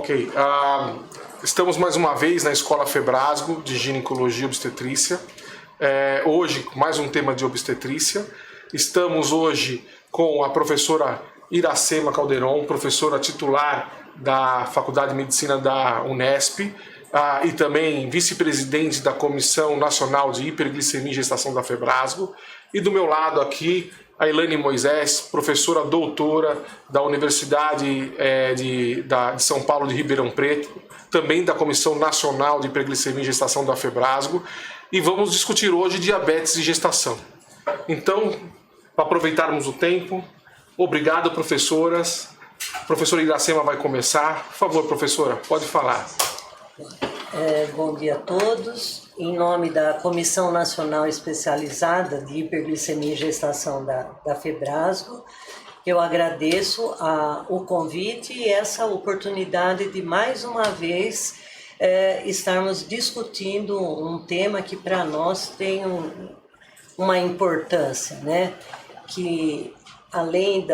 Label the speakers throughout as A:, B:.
A: Ok. Estamos mais uma vez na Escola Febrasgo de Ginecologia e Obstetrícia. Hoje, mais um tema de obstetrícia. Estamos hoje com a professora Iracema Calderon, professora titular da Faculdade de Medicina da Unesp e também vice-presidente da Comissão Nacional de Hiperglicemia e Gestação da Febrasgo. E do meu lado aqui, a Elaine Moisés, professora doutora da Universidade de São Paulo de Ribeirão Preto, também da Comissão Nacional de Hiperglicemia e Gestação da Febrasgo, e vamos discutir hoje diabetes e gestação. Então, para aproveitarmos o tempo, obrigado, professoras. A professora Iracema vai começar. Por favor, professora, pode falar.
B: Bom dia a todos. Em nome da Comissão Nacional Especializada de Hiperglicemia e Gestação da Febrasgo, eu agradeço o convite e essa oportunidade de mais uma vez estarmos discutindo um tema que para nós tem uma importância, né? Que além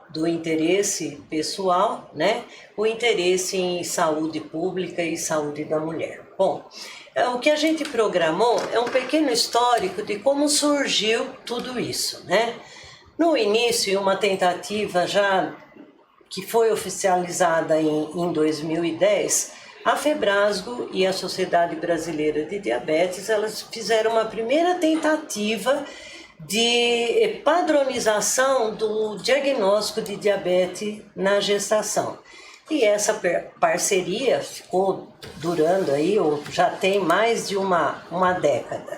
B: do interesse pessoal, né? O interesse em saúde pública e saúde da mulher. Bom, o que a gente programou é um pequeno histórico de como surgiu tudo isso, né? No início, uma tentativa já que foi oficializada em 2010, a Febrasgo e a Sociedade Brasileira de Diabetes, elas fizeram uma primeira tentativa de padronização do diagnóstico de diabetes na gestação. E essa parceria ficou durando aí, ou já tem mais de uma década.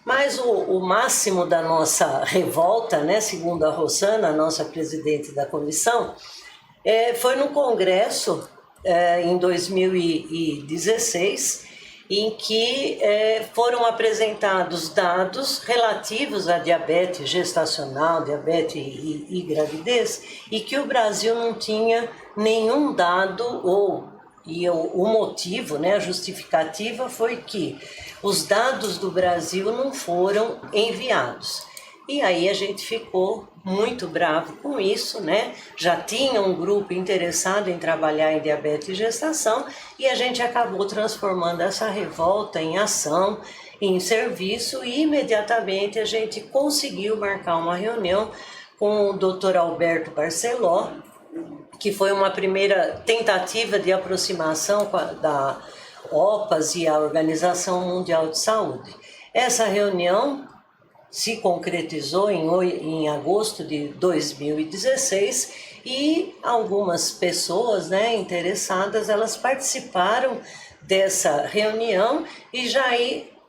B: Mas o máximo da nossa revolta, né, segundo a Rosana, nossa presidente da comissão, foi no Congresso em 2016, em que foram apresentados dados relativos à diabetes gestacional, diabetes e gravidez, e que o Brasil não tinha nenhum dado, o motivo, né, a justificativa foi que os dados do Brasil não foram enviados. E aí a gente ficou muito bravo com isso, né? Já tinha um grupo interessado em trabalhar em diabetes e gestação e a gente acabou transformando essa revolta em ação, em serviço, e imediatamente a gente conseguiu marcar uma reunião com o Dr. Alberto Barceló, que foi uma primeira tentativa de aproximação da OPAS e a Organização Mundial de Saúde. Essa reunião se concretizou em agosto de 2016 e algumas pessoas, né, interessadas, elas participaram dessa reunião e já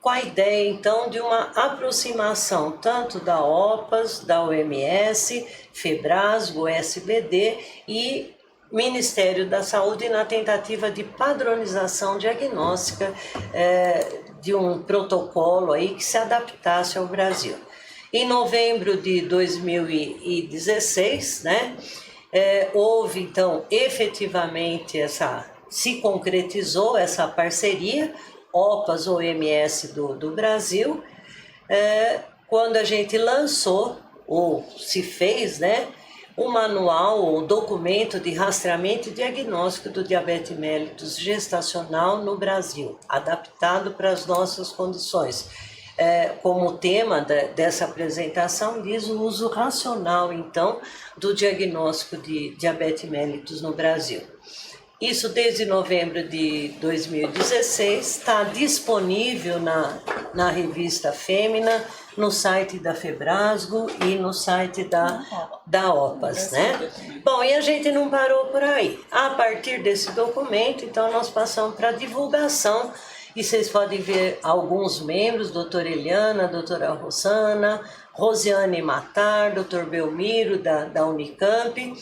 B: com a ideia então de uma aproximação tanto da OPAS, da OMS, Febrasgo, SBD e Ministério da Saúde na tentativa de padronização diagnóstica de um protocolo aí que se adaptasse ao Brasil. Em novembro de 2016, né, houve então efetivamente se concretizou essa parceria OPAS OMS do Brasil, quando a gente lançou ou se fez, né, o manual ou documento de rastreamento e diagnóstico do diabetes mellitus gestacional no Brasil, adaptado para as nossas condições. Como tema dessa apresentação diz o uso racional, então, do diagnóstico de diabetes mellitus no Brasil. Isso desde novembro de 2016, está disponível na revista Fêmina, no site da Febrasgo e no site da OPAS, né? Bom, e a gente não parou por aí. A partir desse documento, então, nós passamos para divulgação, e vocês podem ver alguns membros, doutora Eliana, doutora Rosana, Rosiane Matar, doutor Belmiro, da Unicamp,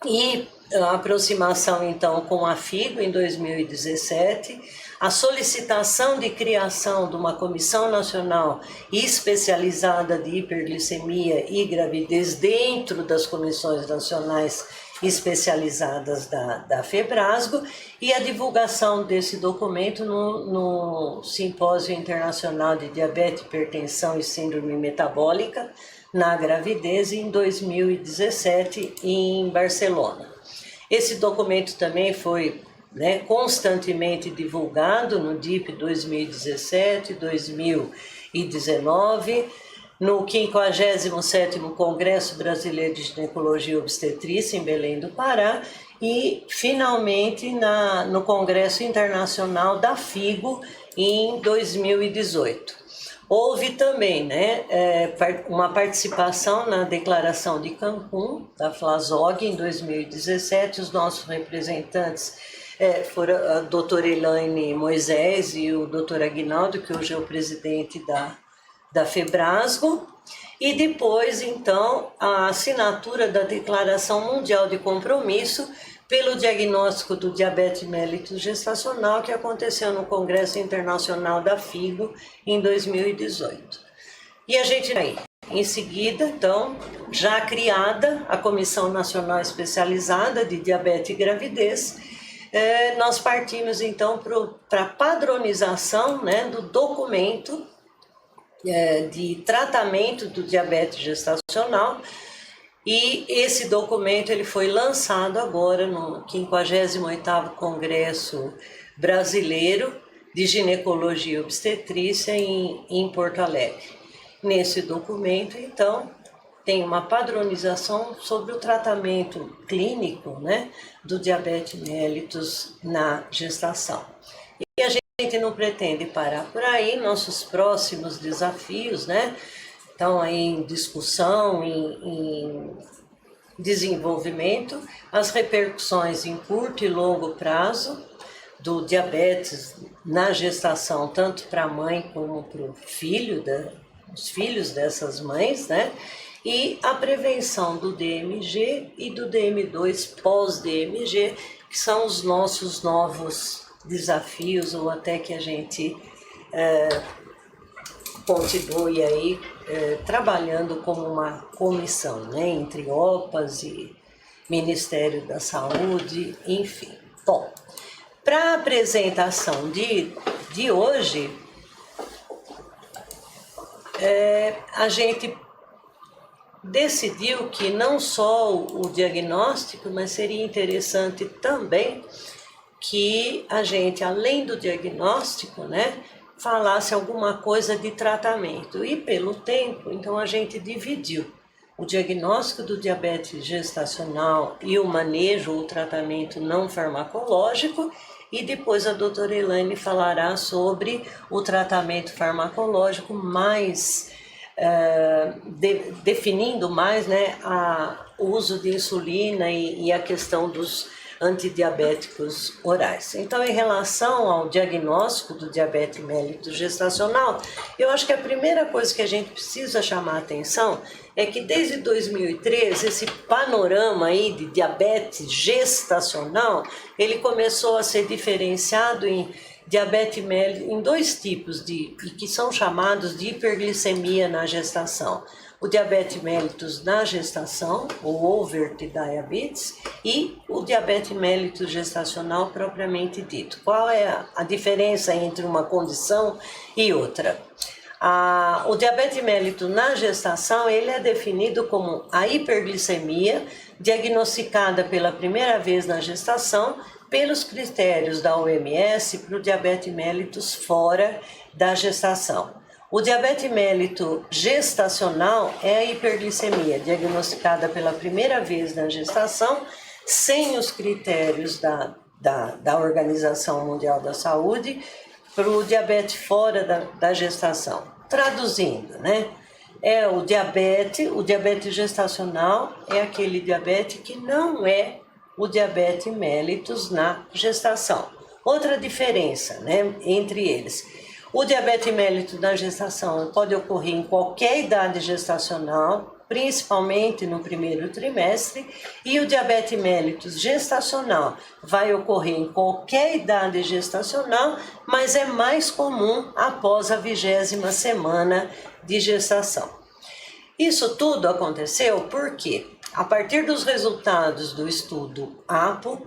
B: e a aproximação, então, com a FIGO em 2017, a solicitação de criação de uma Comissão Nacional Especializada de Hiperglicemia e Gravidez dentro das comissões nacionais especializadas da Febrasgo e a divulgação desse documento no Simpósio Internacional de Diabetes, Hipertensão e Síndrome Metabólica na Gravidez em 2017 em Barcelona. Esse documento também foi né, constantemente divulgado no DIP 2017, 2019, no 57º Congresso Brasileiro de Ginecologia e Obstetrícia, em Belém do Pará, e finalmente no Congresso Internacional da FIGO, em 2018. Houve também, né, uma participação na Declaração de Cancún, da FLASOG, em 2017. Os nossos representantes foram a doutora Elaine Moisés e o doutor Aguinaldo, que hoje é o presidente da FEBRASGO, e depois, então, a assinatura da Declaração Mundial de Compromisso pelo diagnóstico do diabetes mellitus gestacional, que aconteceu no Congresso Internacional da FIGO em 2018. E a gente aí, em seguida, então, já criada a Comissão Nacional Especializada de Diabetes e Gravidez, nós partimos então para a padronização, né, do documento de tratamento do diabetes gestacional, e esse documento ele foi lançado agora no 58º Congresso Brasileiro de Ginecologia e Obstetrícia em Porto Alegre. Nesse documento, então, tem uma padronização sobre o tratamento clínico, né, do diabetes mellitus na gestação. E a gente não pretende parar por aí. Nossos próximos desafios, né, estão aí em discussão, em desenvolvimento, as repercussões em curto e longo prazo do diabetes na gestação, tanto para a mãe como para o filho, os filhos dessas mães, né, e a prevenção do DMG e do DM2 pós-DMG, que são os nossos novos desafios, ou até que a gente continue aí trabalhando como uma comissão, né, entre OPAS e Ministério da Saúde, enfim. Bom, para a apresentação de hoje, a gente decidiu que não só o diagnóstico, mas seria interessante também que a gente, além do diagnóstico, né, falasse alguma coisa de tratamento. E pelo tempo, então a gente dividiu o diagnóstico do diabetes gestacional e o manejo ou tratamento não farmacológico, e depois a doutora Elaine falará sobre o tratamento farmacológico, mais definindo mais, né, o uso de insulina e a questão dos antidiabéticos orais. Então, em relação ao diagnóstico do diabetes mellitus gestacional, eu acho que a primeira coisa que a gente precisa chamar a atenção é que desde 2013 esse panorama aí de diabetes gestacional, ele começou a ser diferenciado em diabetes mellitus em dois tipos que são chamados de hiperglicemia na gestação. O diabetes mellitus na gestação, ou overt diabetes, e o diabetes mellitus gestacional propriamente dito. Qual é a diferença entre uma condição e outra? O diabetes mellitus na gestação, ele é definido como a hiperglicemia diagnosticada pela primeira vez na gestação pelos critérios da OMS para o diabetes mellitus fora da gestação. O diabetes mellitus gestacional é a hiperglicemia diagnosticada pela primeira vez na gestação, sem os critérios da Organização Mundial da Saúde, para o diabetes fora da gestação. Traduzindo, né? O diabetes gestacional é aquele diabetes que não é o diabetes mellitus na gestação. Outra diferença, né, entre eles: o diabetes mellitus na gestação pode ocorrer em qualquer idade gestacional, principalmente no primeiro trimestre, e o diabetes mellitus gestacional vai ocorrer em qualquer idade gestacional, mas é mais comum após a 20ª semana de gestação. Isso tudo aconteceu porque, a partir dos resultados do estudo APO,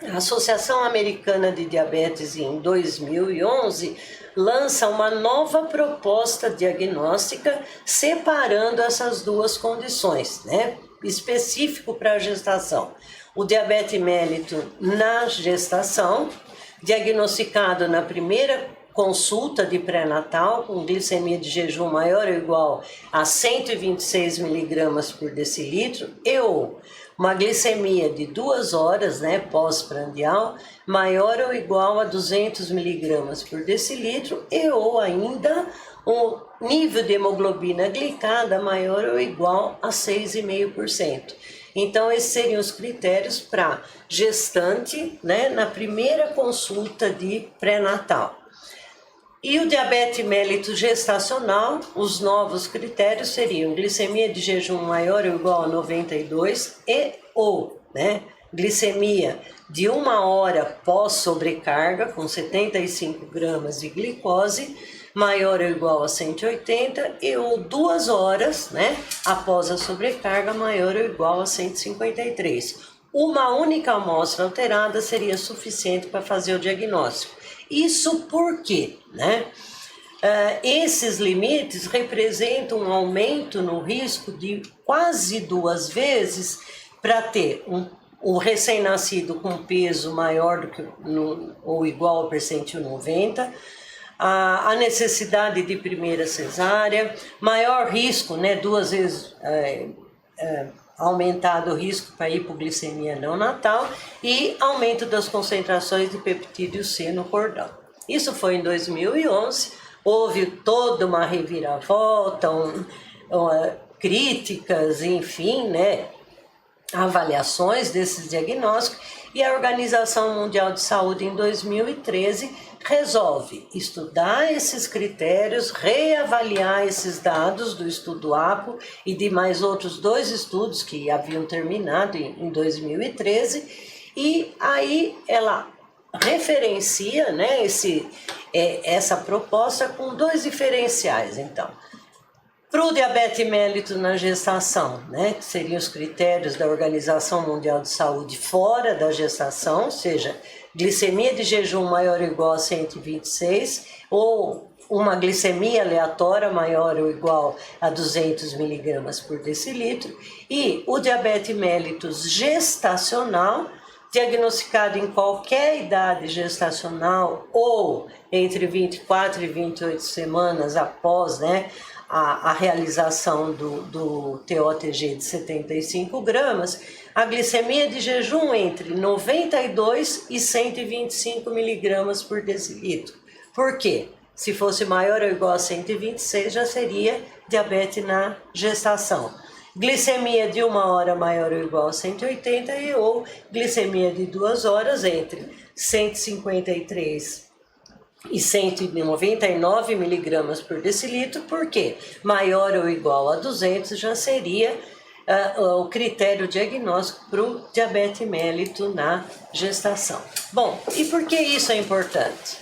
B: a Associação Americana de Diabetes, em 2011, lança uma nova proposta diagnóstica separando essas duas condições, né, específico para a gestação. o diabetes mellitus na gestação, diagnosticado na primeira consulta de pré-natal, com glicemia de jejum maior ou igual a 126 miligramas por decilitro, ou uma glicemia de 2 horas, né, pós-prandial, maior ou igual a 200 miligramas por decilitro, ou ainda um nível de hemoglobina glicada maior ou igual a 6,5%. Então, esses seriam os critérios para gestante, né, na primeira consulta de pré-natal. E o diabetes mellitus gestacional, os novos critérios seriam glicemia de jejum maior ou igual a 92 ou glicemia de 1 hora pós-sobrecarga, com 75 gramas de glicose, maior ou igual a 180, ou 2 horas, após a sobrecarga, maior ou igual a 153. Uma única amostra alterada seria suficiente para fazer o diagnóstico. Isso porque, esses limites representam um aumento no risco de quase 2 vezes para ter um recém-nascido com peso maior do que ou igual ao percentil 90, a necessidade de primeira cesárea, maior risco, 2 vezes aumentado o risco para hipoglicemia neonatal e aumento das concentrações de peptídeo C no cordão. Isso foi em 2011, houve toda uma reviravolta, críticas, enfim, avaliações desses diagnósticos, e a Organização Mundial de Saúde em 2013 resolve estudar esses critérios, reavaliar esses dados do estudo APO e de mais outros 2 estudos que haviam terminado em 2013, e aí ela referencia essa proposta com 2 diferenciais, então. Para o diabetes mellitus na gestação, que seriam os critérios da Organização Mundial de Saúde fora da gestação, ou seja, glicemia de jejum maior ou igual a 126, ou uma glicemia aleatória maior ou igual a 200 miligramas por decilitro, e o diabetes mellitus gestacional, diagnosticado em qualquer idade gestacional ou entre 24 e 28 semanas após, a realização do TOTG de 75 gramas, a glicemia de jejum entre 92 e 125 miligramas por decilitro. Por quê? Se fosse maior ou igual a 126, já seria diabetes na gestação. Glicemia de 1 hora maior ou igual a 180 ou glicemia de 2 horas entre 153 e 199 miligramas por decilitro, porque maior ou igual a 200 já seria o critério diagnóstico para o diabetes mellitus na gestação. Bom, e por que isso é importante?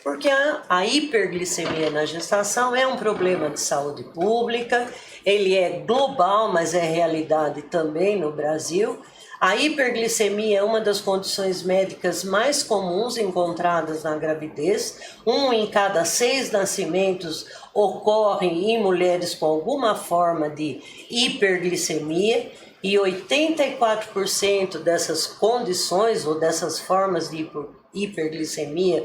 B: Porque a hiperglicemia na gestação é um problema de saúde pública, ele é global, mas é realidade também no Brasil. A hiperglicemia é uma das condições médicas mais comuns encontradas na gravidez. 1 em cada 6 nascimentos ocorre em mulheres com alguma forma de hiperglicemia, e 84% dessas condições ou dessas formas de hiperglicemia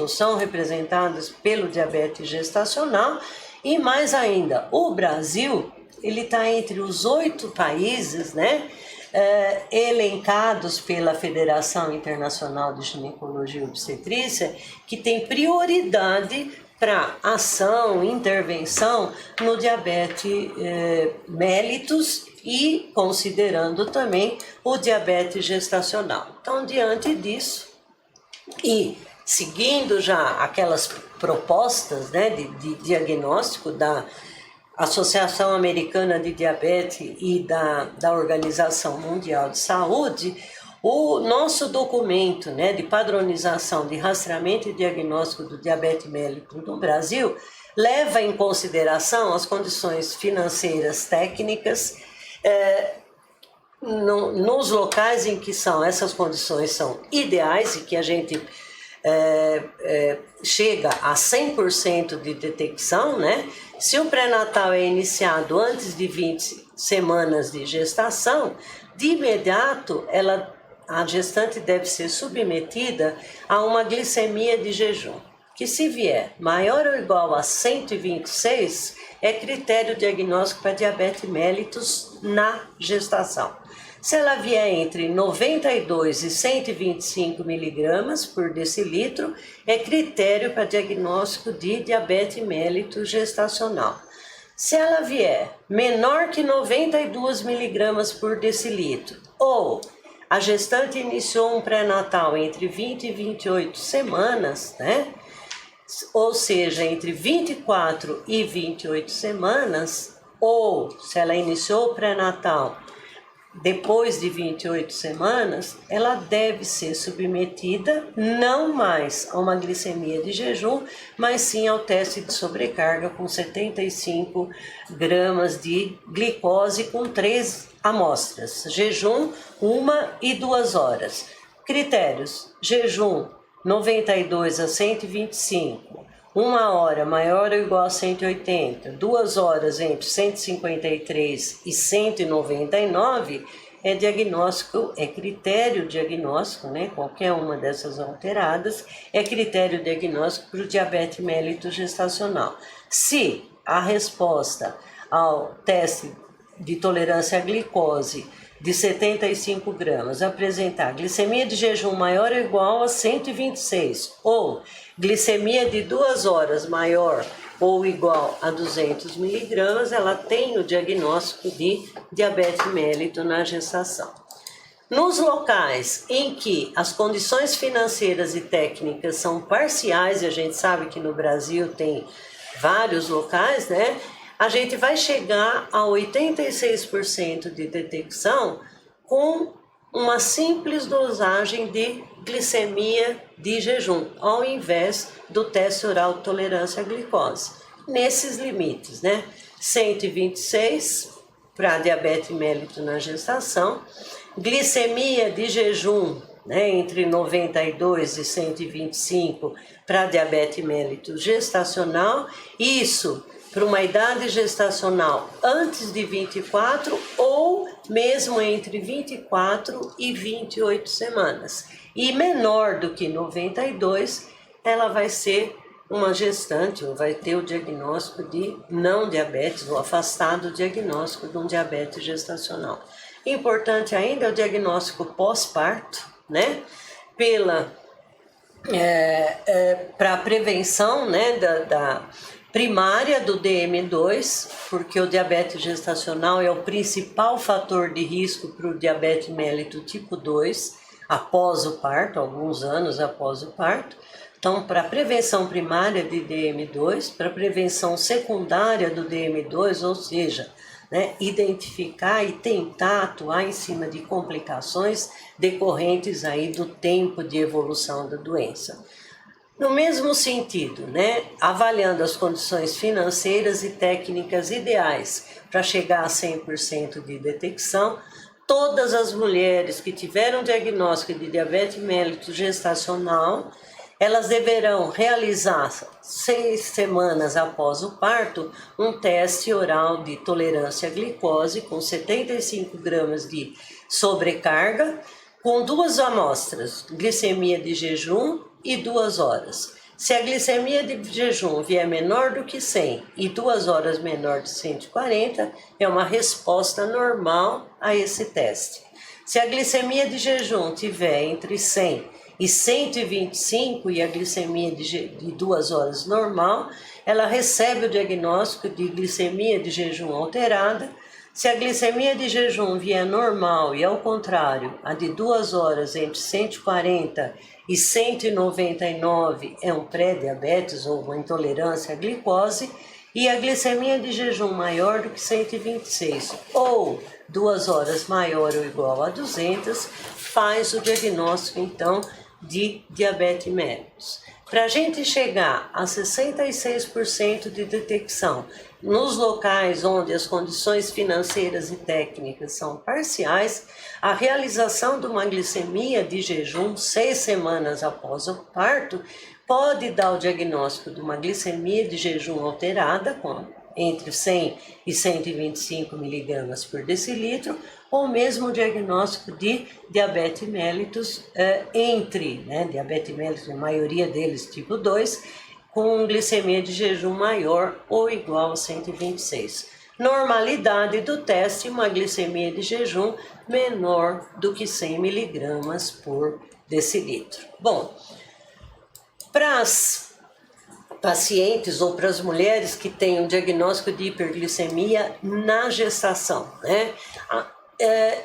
B: são representadas pelo diabetes gestacional. E mais ainda, o Brasil ele está entre os 8 países, elencados pela Federação Internacional de Ginecologia e Obstetrícia, que tem prioridade para ação, intervenção no diabetes mellitus e considerando também o diabetes gestacional. Então, diante disso, e seguindo já aquelas propostas de diagnóstico da Associação Americana de Diabetes e da Organização Mundial de Saúde, o nosso documento de padronização de rastreamento e diagnóstico do diabetes mellitus no Brasil leva em consideração as condições financeiras técnicas nos locais em que essas condições são ideais e que a gente chega a 100% de detecção, Se o pré-natal é iniciado antes de 20 semanas de gestação, de imediato a gestante deve ser submetida a uma glicemia de jejum, que se vier maior ou igual a 126, é critério diagnóstico para diabetes mellitus na gestação. Se ela vier entre 92 e 125 miligramas por decilitro, é critério para diagnóstico de diabetes mellitus gestacional. Se ela vier menor que 92 miligramas por decilitro, ou a gestante iniciou um pré-natal entre 20 e 28 semanas, né? Ou seja, entre 24 e 28 semanas, ou se ela iniciou o pré-natal depois de 28 semanas, ela deve ser submetida não mais a uma glicemia de jejum, mas sim ao teste de sobrecarga com 75 gramas de glicose com 3 amostras, jejum 1 e 2 horas. Critérios: jejum 92 a 125, 1 hora maior ou igual a 180, 2 horas entre 153 e 199, é diagnóstico, é critério diagnóstico, né? Qualquer uma dessas alteradas é critério diagnóstico para o diabetes mellitus gestacional. Se a resposta ao teste de tolerância à glicose de 75 gramas apresentar glicemia de jejum maior ou igual a 126 ou glicemia de 2 horas maior ou igual a 200 miligramas, ela tem o diagnóstico de diabetes mellitus na gestação. Nos locais em que as condições financeiras e técnicas são parciais, e a gente sabe que no Brasil tem vários locais, né? A gente vai chegar a 86% de detecção com uma simples dosagem de glicemia de jejum, ao invés do teste oral de tolerância à glicose. Nesses limites, né? 126 para diabetes mellitus na gestação, glicemia de jejum, né, entre 92 e 125 para diabetes mellitus gestacional, isso para uma idade gestacional antes de 24 ou mesmo entre 24 e 28 semanas. E menor do que 92, ela vai ser uma gestante ou vai ter o diagnóstico de não diabetes ou afastado o diagnóstico de um diabetes gestacional. Importante ainda é o diagnóstico pós-parto, né? Para a prevenção, né, da primária do DM2, porque o diabetes gestacional é o principal fator de risco para o diabetes mellitus tipo 2, após o parto, alguns anos após o parto. Então, para a prevenção primária de DM2, para a prevenção secundária do DM2, ou seja, né, identificar e tentar atuar em cima de complicações decorrentes aí do tempo de evolução da doença. No mesmo sentido, né, avaliando as condições financeiras e técnicas ideais para chegar a 100% de detecção, todas as mulheres que tiveram diagnóstico de diabetes mellitus gestacional, elas deverão realizar 6 semanas após o parto um teste oral de tolerância à glicose com 75 gramas de sobrecarga, com 2 amostras, glicemia de jejum e 2 horas. Se a glicemia de jejum vier menor do que 100 e 2 horas menor de 140, é uma resposta normal a esse teste. Se a glicemia de jejum tiver entre 100 e 125 e a glicemia de 2 horas normal, ela recebe o diagnóstico de glicemia de jejum alterada. Se a glicemia de jejum vier normal e, ao contrário, a de 2 horas entre 140 e 199 é um pré-diabetes ou uma intolerância à glicose, e a glicemia de jejum maior do que 126 ou 2 horas maior ou igual a 200, faz o diagnóstico, então, de diabetes mellitus. Para a gente chegar a 66% de detecção nos locais onde as condições financeiras e técnicas são parciais, a realização de uma glicemia de jejum 6 semanas após o parto pode dar o diagnóstico de uma glicemia de jejum alterada, com entre 100 e 125 miligramas por decilitro, ou mesmo o diagnóstico de diabetes mellitus diabetes mellitus, a maioria deles tipo 2, com glicemia de jejum maior ou igual a 126. Normalidade do teste, uma glicemia de jejum menor do que 100 miligramas por decilitro. Bom, para as pacientes ou para as mulheres que têm um diagnóstico de hiperglicemia na gestação, né?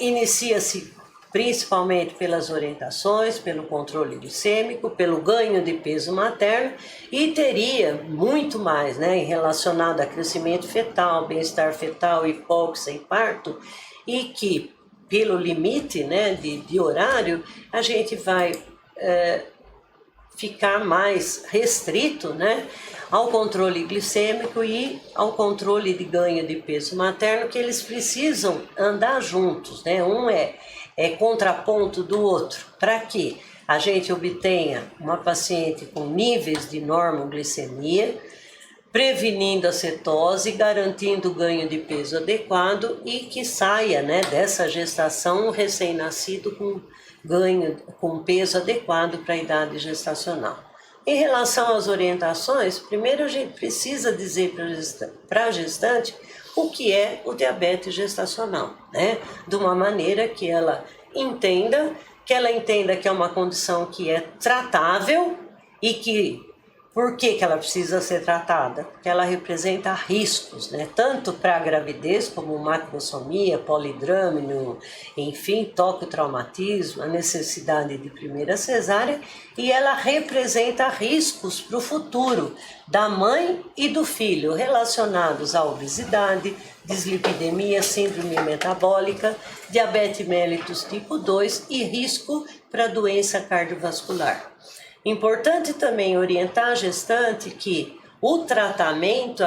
B: Inicia-se principalmente pelas orientações, pelo controle glicêmico, pelo ganho de peso materno e teria muito mais, né, relacionado a crescimento fetal, bem-estar fetal, hipóxia e parto, e que pelo limite, né, de horário a gente vai ficar mais restrito, né, ao controle glicêmico e ao controle de ganho de peso materno, que eles precisam andar juntos, né? Um é contraponto do outro, para que a gente obtenha uma paciente com níveis de normoglicemia, prevenindo a cetose, garantindo o ganho de peso adequado e que saia, né, dessa gestação um recém-nascido com peso adequado para a idade gestacional. Em relação às orientações, primeiro a gente precisa dizer para a gestante o que é o diabetes gestacional, né? De uma maneira que ela entenda que é uma condição que é tratável e que por que ela precisa ser tratada? Porque ela representa riscos, né? Tanto para a gravidez, como macrosomia, polidrâmino, enfim, tocotraumatismo, a necessidade de primeira cesárea, e ela representa riscos para o futuro da mãe e do filho relacionados à obesidade, dislipidemia, síndrome metabólica, diabetes mellitus tipo 2 e risco para doença cardiovascular. Importante também orientar a gestante que o tratamento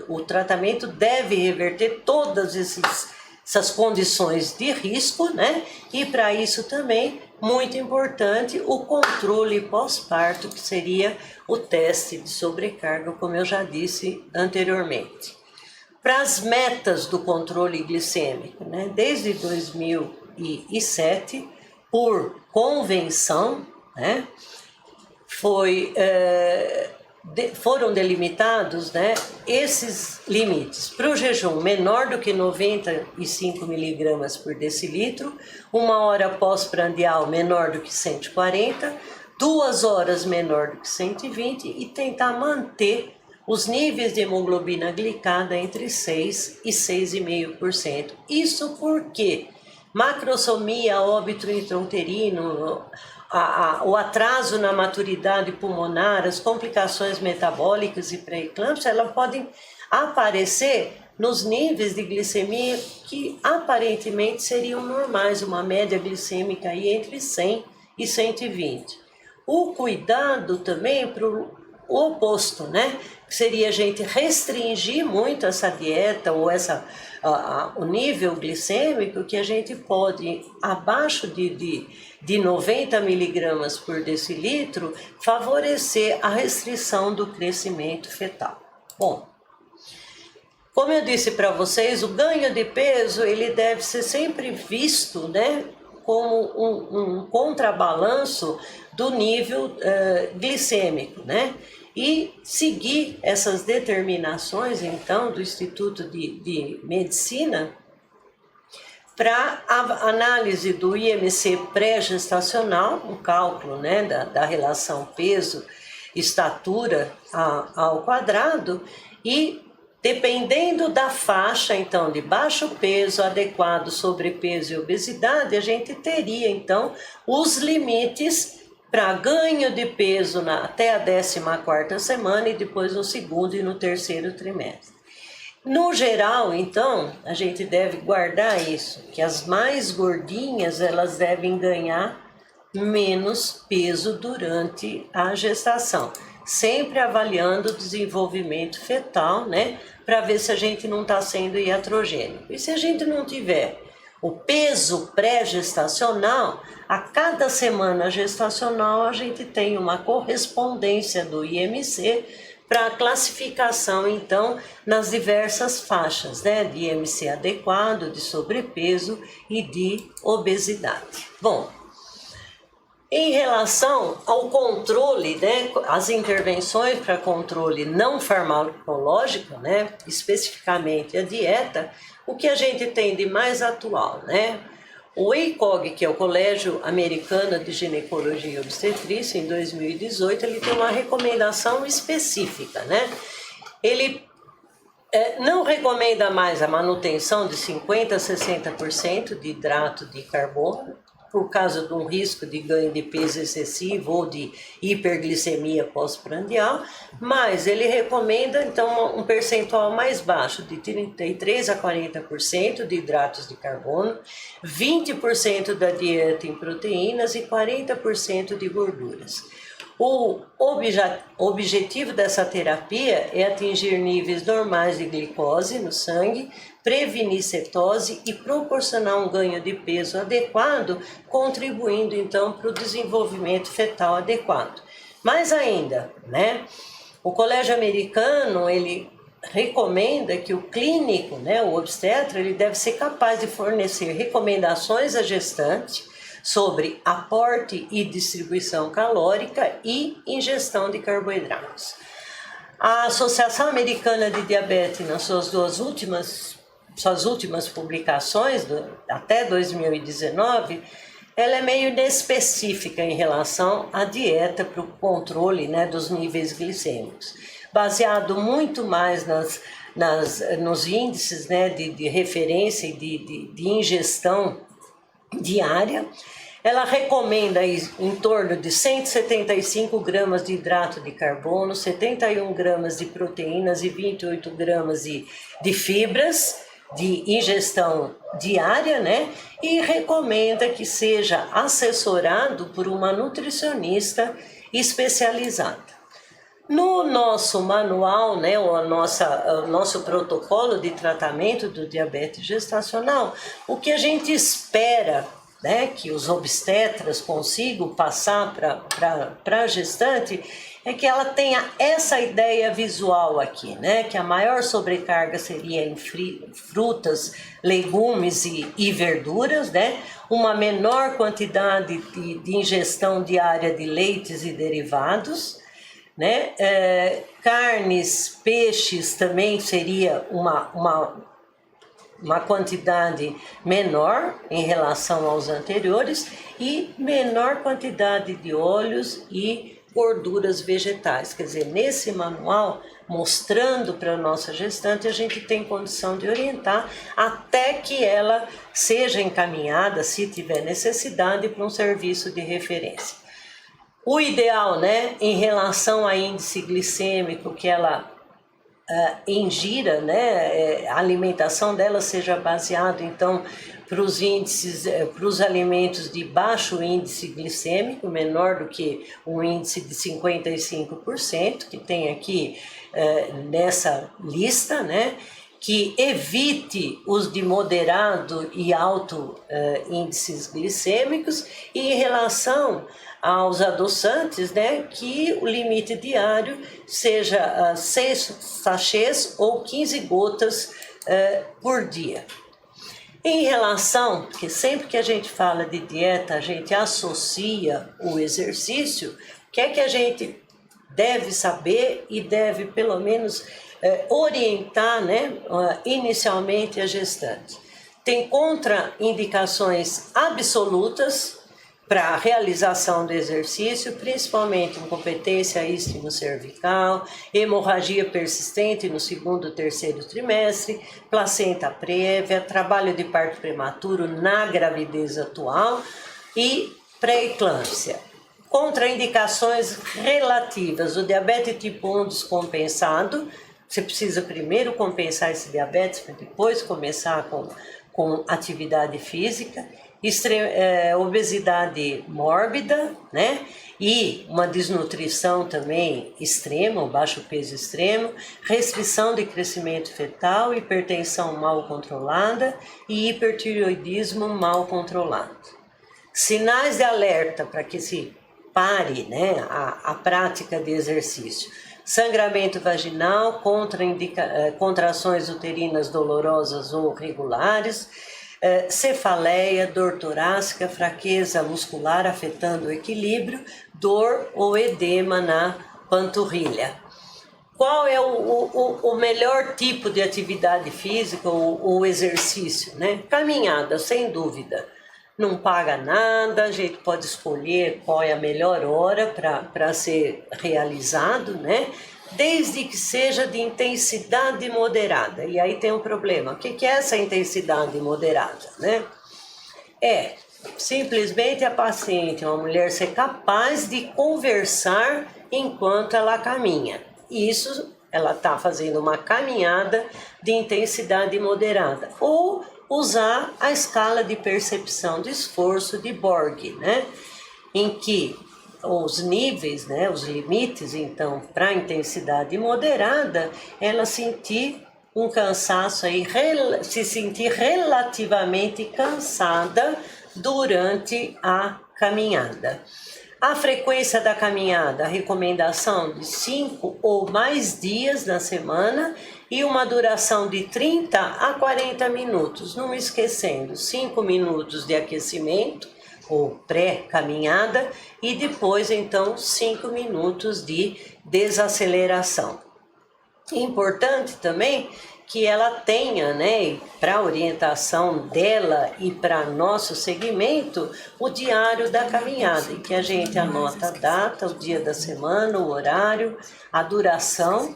B: o tratamento deve reverter todas essas condições de risco, né? E para isso também, muito importante, o controle pós-parto, que seria o teste de sobrecarga, como eu já disse anteriormente. Para as metas do controle glicêmico, né? Desde 2007, por convenção, né, foram delimitados, né, esses limites. Para o jejum menor do que 95 miligramas por decilitro, 1 hora pós-prandial menor do que 140, 2 horas menor do que 120 e tentar manter os níveis de hemoglobina glicada entre 6 e 6,5%. Isso porque macrosomia, óbito intrauterino, o atraso na maturidade pulmonar, as complicações metabólicas e pré-eclâmpsia, elas podem aparecer nos níveis de glicemia que aparentemente seriam normais, uma média glicêmica aí entre 100 e 120. O cuidado também para o oposto, né? Seria a gente restringir muito essa dieta ou o nível glicêmico, que a gente pode, abaixo de 90 miligramas por decilitro, favorecer a restrição do crescimento fetal. Bom, como eu disse para vocês, o ganho de peso ele deve ser sempre visto, né, como um contrabalanço do nível glicêmico, né? E seguir essas determinações, então, do Instituto de Medicina para a análise do IMC pré-gestacional, um cálculo, né, da relação peso-estatura ao quadrado, e dependendo da faixa, então, de baixo peso, adequado, sobrepeso e obesidade, a gente teria, então, os limites para ganho de peso até a 14ª semana e depois no segundo e no terceiro trimestre. No geral, então, a gente deve guardar isso, que as mais gordinhas, elas devem ganhar menos peso durante a gestação, sempre avaliando o desenvolvimento fetal, né, para ver se a gente não está sendo iatrogênico. E se a gente não tiver o peso pré-gestacional, a cada semana gestacional a gente tem uma correspondência do IMC para a classificação, então, nas diversas faixas, né, de IMC adequado, de sobrepeso e de obesidade. Bom, em relação ao controle, né, as intervenções para controle não farmacológico, né, especificamente a dieta, o que a gente tem de mais atual, né? O EICOG, que é o Colégio Americano de Ginecologia e Obstetrícia, em 2018, ele tem uma recomendação específica, né? Ele não recomenda mais a manutenção de 50% a 60% de hidrato de carbono, por causa de um risco de ganho de peso excessivo ou de hiperglicemia pós-prandial, mas ele recomenda então um percentual mais baixo, de 33% a 40% de hidratos de carbono, 20% da dieta em proteínas e 40% de gorduras. O objetivo dessa terapia é atingir níveis normais de glicose no sangue, prevenir cetose e proporcionar um ganho de peso adequado, contribuindo então para o desenvolvimento fetal adequado. Mais ainda, né? O Colégio Americano, ele recomenda que o clínico, né, o obstetra, ele deve ser capaz de fornecer recomendações à gestante sobre aporte e distribuição calórica e ingestão de carboidratos. A Associação Americana de Diabetes, nas suas últimas publicações, até 2019, ela é meio inespecífica em relação à dieta para o controle, né, dos níveis glicêmicos, baseado muito mais nos índices, né, de referência e de ingestão diária. Ela recomenda em torno de 175 gramas de hidrato de carbono, 71 gramas de proteínas e 28 gramas de fibras de ingestão diária, né? E recomenda que seja assessorado por uma nutricionista especializada. No nosso manual, né, o nosso protocolo de tratamento do diabetes gestacional, o que a gente espera, né, que os obstetras consigam passar para a gestante é que ela tenha essa ideia visual aqui, né, que a maior sobrecarga seria em frutas, legumes e verduras, né, uma menor quantidade de ingestão diária de leites e derivados, né, carnes, peixes também seria uma quantidade menor em relação aos anteriores e menor quantidade de óleos e gorduras vegetais. Quer dizer, nesse manual, mostrando para a nossa gestante, a gente tem condição de orientar até que ela seja encaminhada, se tiver necessidade, para um serviço de referência. O ideal, né, em relação a índice glicêmico que ela ingira, né, a alimentação dela seja baseada então para os índices, para os alimentos de baixo índice glicêmico, menor do que um índice de 55%, que tem aqui nessa lista, né, que evite os de moderado e alto índices glicêmicos, e em relação aos adoçantes, né, que o limite diário seja 6 sachês ou 15 gotas por dia. Em relação, porque sempre que a gente fala de dieta, a gente associa o exercício, o que é que a gente deve saber e deve pelo menos orientar, né, inicialmente a gestante. Tem contraindicações absolutas para a realização do exercício, principalmente incompetência istmo-cervical, hemorragia persistente no segundo e terceiro trimestre, placenta prévia, trabalho de parto prematuro na gravidez atual e pré-eclâmpsia. Contraindicações relativas: o diabetes tipo 1 descompensado, você precisa primeiro compensar esse diabetes para depois começar com atividade física. Obesidade mórbida, né? E uma desnutrição também extrema, o baixo peso extremo, restrição de crescimento fetal, hipertensão mal controlada e hipertireoidismo mal controlado. Sinais de alerta para que se pare, né, a prática de exercício: sangramento vaginal, contrações uterinas dolorosas ou regulares, cefaleia, dor torácica, fraqueza muscular afetando o equilíbrio, dor ou edema na panturrilha. Qual é o melhor tipo de atividade física ou exercício, né? Caminhada, sem dúvida. Não paga nada, a gente pode escolher qual é a melhor hora para ser realizado, né? Desde que seja de intensidade moderada. E aí tem um problema. O que é essa intensidade moderada, né? É simplesmente a paciente, uma mulher, ser capaz de conversar enquanto ela caminha. Isso, ela está fazendo uma caminhada de intensidade moderada. Ou usar a escala de percepção de esforço de Borg, né? Em que os níveis, né, os limites, então, para a intensidade moderada, ela sentir um cansaço aí, se sentir relativamente cansada durante a caminhada. A frequência da caminhada, a recomendação de 5 ou mais dias na semana e uma duração de 30 a 40 minutos. Não esquecendo, 5 minutos de aquecimento ou pré-caminhada e depois, então, 5 minutos de desaceleração. Importante também que ela tenha, né, para orientação dela e para nosso segmento, o diário da caminhada, em que a gente anota a data, o dia da semana, o horário, a duração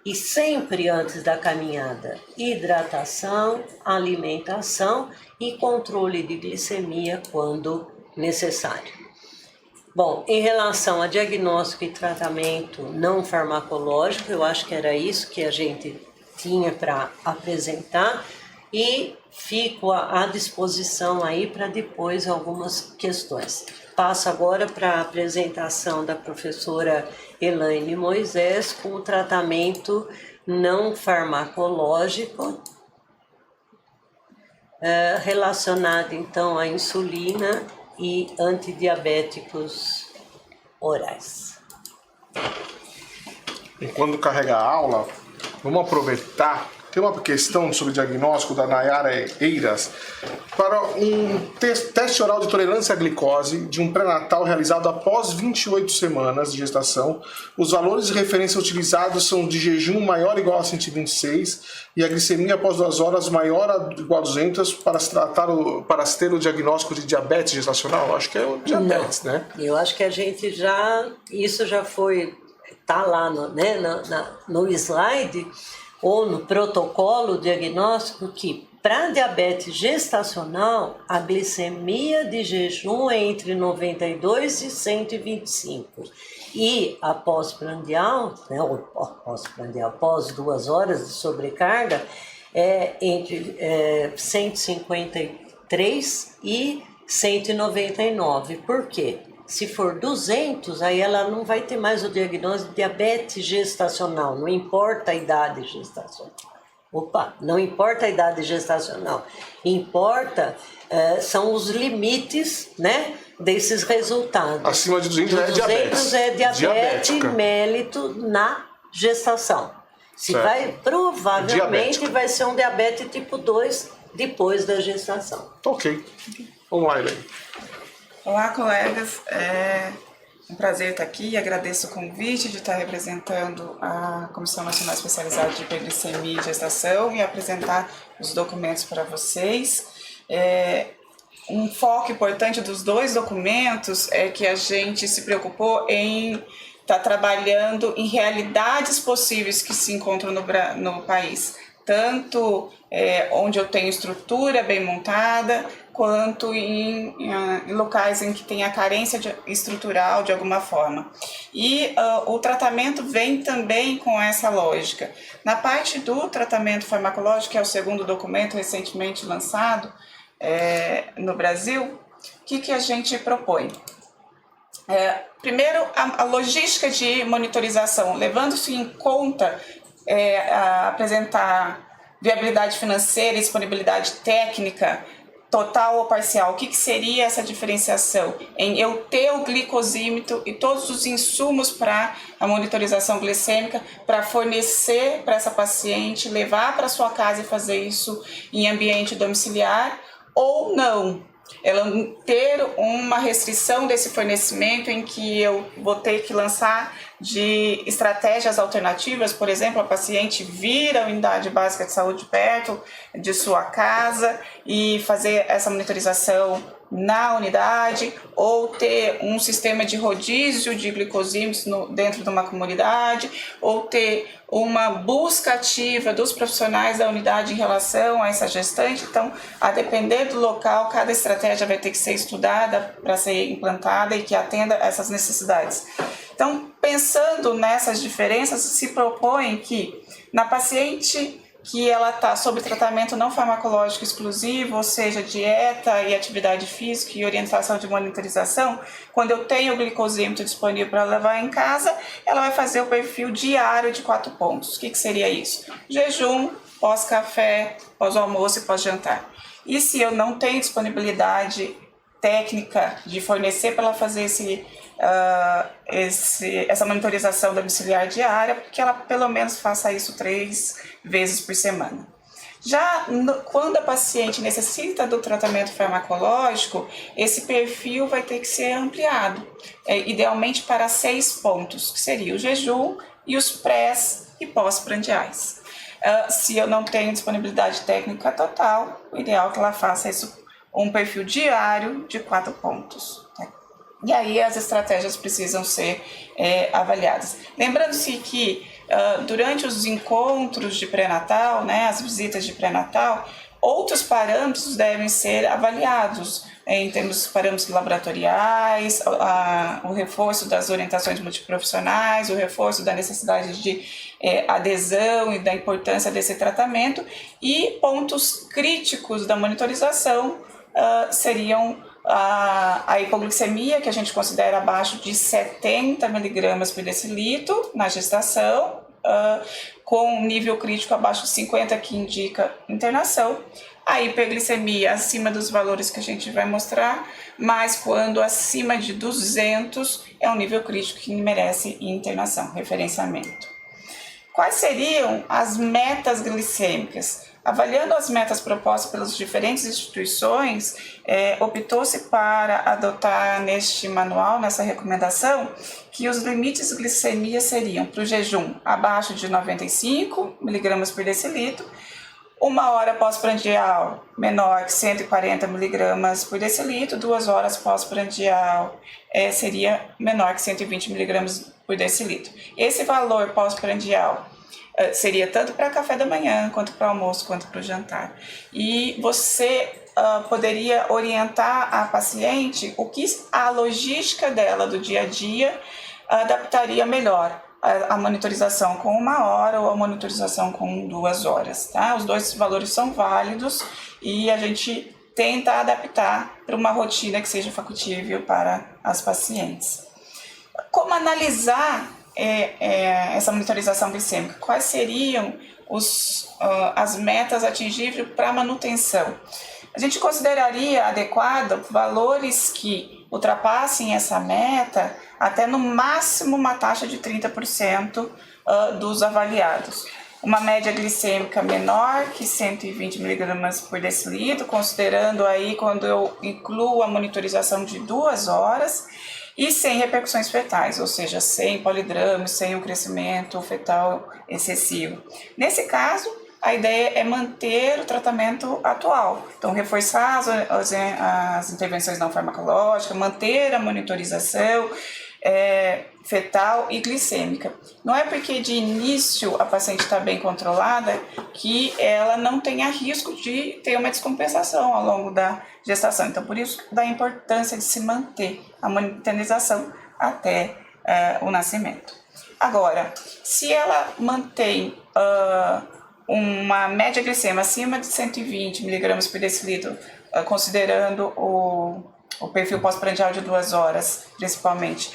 B: e sempre antes da caminhada, hidratação, alimentação e controle de glicemia quando necessário. Bom, em relação a diagnóstico e tratamento não farmacológico, eu acho que era isso que a gente tinha para apresentar e fico à disposição aí para depois algumas questões. Passo agora para a apresentação da professora Elaine Moisés com o tratamento não farmacológico relacionado então à insulina e antidiabéticos orais.
A: Enquanto carrega a aula, vamos aproveitar. Tem uma questão sobre diagnóstico da Nayara Eiras para um teste oral de tolerância à glicose de um pré-natal realizado após 28 semanas de gestação. Os valores de referência utilizados são de jejum maior ou igual a 126 e a glicemia após 2 horas maior ou igual a 200 para se ter o diagnóstico de diabetes gestacional. Acho que é o diabetes,
B: não,
A: né?
B: Eu acho que a gente isso já foi, tá lá no slide ou no protocolo diagnóstico que para diabetes gestacional a glicemia de jejum é entre 92 e 125 e a pós-prandial, né, após 2 horas de sobrecarga é entre 153 e 199. Por quê? Se for 200, aí ela não vai ter mais o diagnóstico de diabetes gestacional, não importa a idade gestacional. Não importa a idade gestacional, são os limites, né, desses resultados.
A: Acima de 200 é diabetes.
B: 200 é diabetes mélito na gestação. Provavelmente vai ser um diabetes tipo 2 depois da gestação.
A: Ok. Vamos lá, Elaine.
C: Olá, colegas. É um prazer estar aqui. Agradeço o convite de estar representando a Comissão Nacional Especializada de Hiperglicemia e Gestação e apresentar os documentos para vocês. Um foco importante dos 2 documentos é que a gente se preocupou em estar trabalhando em realidades possíveis que se encontram no país. Tanto onde eu tenho estrutura bem montada, quanto em locais em que tem a carência estrutural de alguma forma. E o tratamento vem também com essa lógica. Na parte do tratamento farmacológico, que é o 2º documento recentemente lançado no Brasil, o que a gente propõe? Primeiro, a logística de monitorização, levando-se em conta apresentar viabilidade financeira e disponibilidade técnica total ou parcial. O que seria essa diferenciação? Em eu ter o glicosímetro e todos os insumos para a monitorização glicêmica, para fornecer para essa paciente, levar para sua casa e fazer isso em ambiente domiciliar, ou não. Ela ter uma restrição desse fornecimento em que eu vou ter que lançar de estratégias alternativas, por exemplo, a paciente vir à unidade básica de saúde perto de sua casa e fazer essa monitorização na unidade, ou ter um sistema de rodízio de glicosímetros dentro de uma comunidade, ou ter uma busca ativa dos profissionais da unidade em relação a essa gestante. Então, a depender do local, cada estratégia vai ter que ser estudada para ser implantada e que atenda essas necessidades. Então, pensando nessas diferenças, se propõe que na paciente que ela está sob tratamento não farmacológico exclusivo, ou seja, dieta e atividade física e orientação de monitorização, quando eu tenho o glicosímetro disponível para levar em casa, ela vai fazer o perfil diário de 4 pontos. O que seria isso? Jejum, pós-café, pós-almoço e pós-jantar. E se eu não tenho disponibilidade técnica de fornecer para ela fazer essa monitorização domiciliar diária, porque ela pelo menos faça isso 3 vezes por semana. Já quando a paciente necessita do tratamento farmacológico, esse perfil vai ter que ser ampliado, idealmente para 6 pontos, que seria o jejum e os prés e pós-prandiais. Se eu não tenho disponibilidade técnica total, o ideal é que ela faça isso, um perfil diário de 4 pontos. E aí as estratégias precisam ser avaliadas. Lembrando-se que durante os encontros de pré-natal, né, as visitas de pré-natal, outros parâmetros devem ser avaliados, em termos de parâmetros laboratoriais, o reforço das orientações multiprofissionais, o reforço da necessidade de adesão e da importância desse tratamento, e pontos críticos da monitorização seriam a hipoglicemia, que a gente considera abaixo de 70 mg por decilitro na gestação, com nível crítico abaixo de 50, que indica internação. A hiperglicemia acima dos valores que a gente vai mostrar, mas quando acima de 200 é um nível crítico que merece internação, referenciamento. Quais seriam as metas glicêmicas? Avaliando as metas propostas pelas diferentes instituições, optou-se para adotar neste manual, nessa recomendação, que os limites de glicemia seriam para o jejum abaixo de 95 mg por decilitro, 1 hora pós-prandial menor que 140 mg por decilitro, 2 horas pós-prandial seria menor que 120 mg por decilitro. Esse valor pós-prandial seria tanto para café da manhã, quanto para almoço, quanto para o jantar. E você poderia orientar a paciente o que a logística dela do dia a dia adaptaria melhor. A monitorização com 1 hora ou a monitorização com 2 horas. Tá? Os dois valores são válidos e a gente tenta adaptar para uma rotina que seja factível para as pacientes. Como analisar essa monitorização glicêmica? Quais seriam as metas atingíveis para manutenção? A gente consideraria adequado valores que ultrapassem essa meta até no máximo uma taxa de 30% dos avaliados. Uma média glicêmica menor que 120 mg por decilitro, considerando aí quando eu incluo a monitorização de 2 horas, e sem repercussões fetais, ou seja, sem polidrama, sem um crescimento fetal excessivo. Nesse caso, a ideia é manter o tratamento atual, então reforçar as intervenções não farmacológicas, manter a monitorização fetal e glicêmica. Não é porque de início a paciente está bem controlada que ela não tenha risco de ter uma descompensação ao longo da gestação. Então, por isso da importância de se manter a monitorização até o nascimento. Agora, se ela mantém uma média glicêmica acima de 120 mg por decilitro, considerando o perfil pós-prandial de 2 horas, principalmente,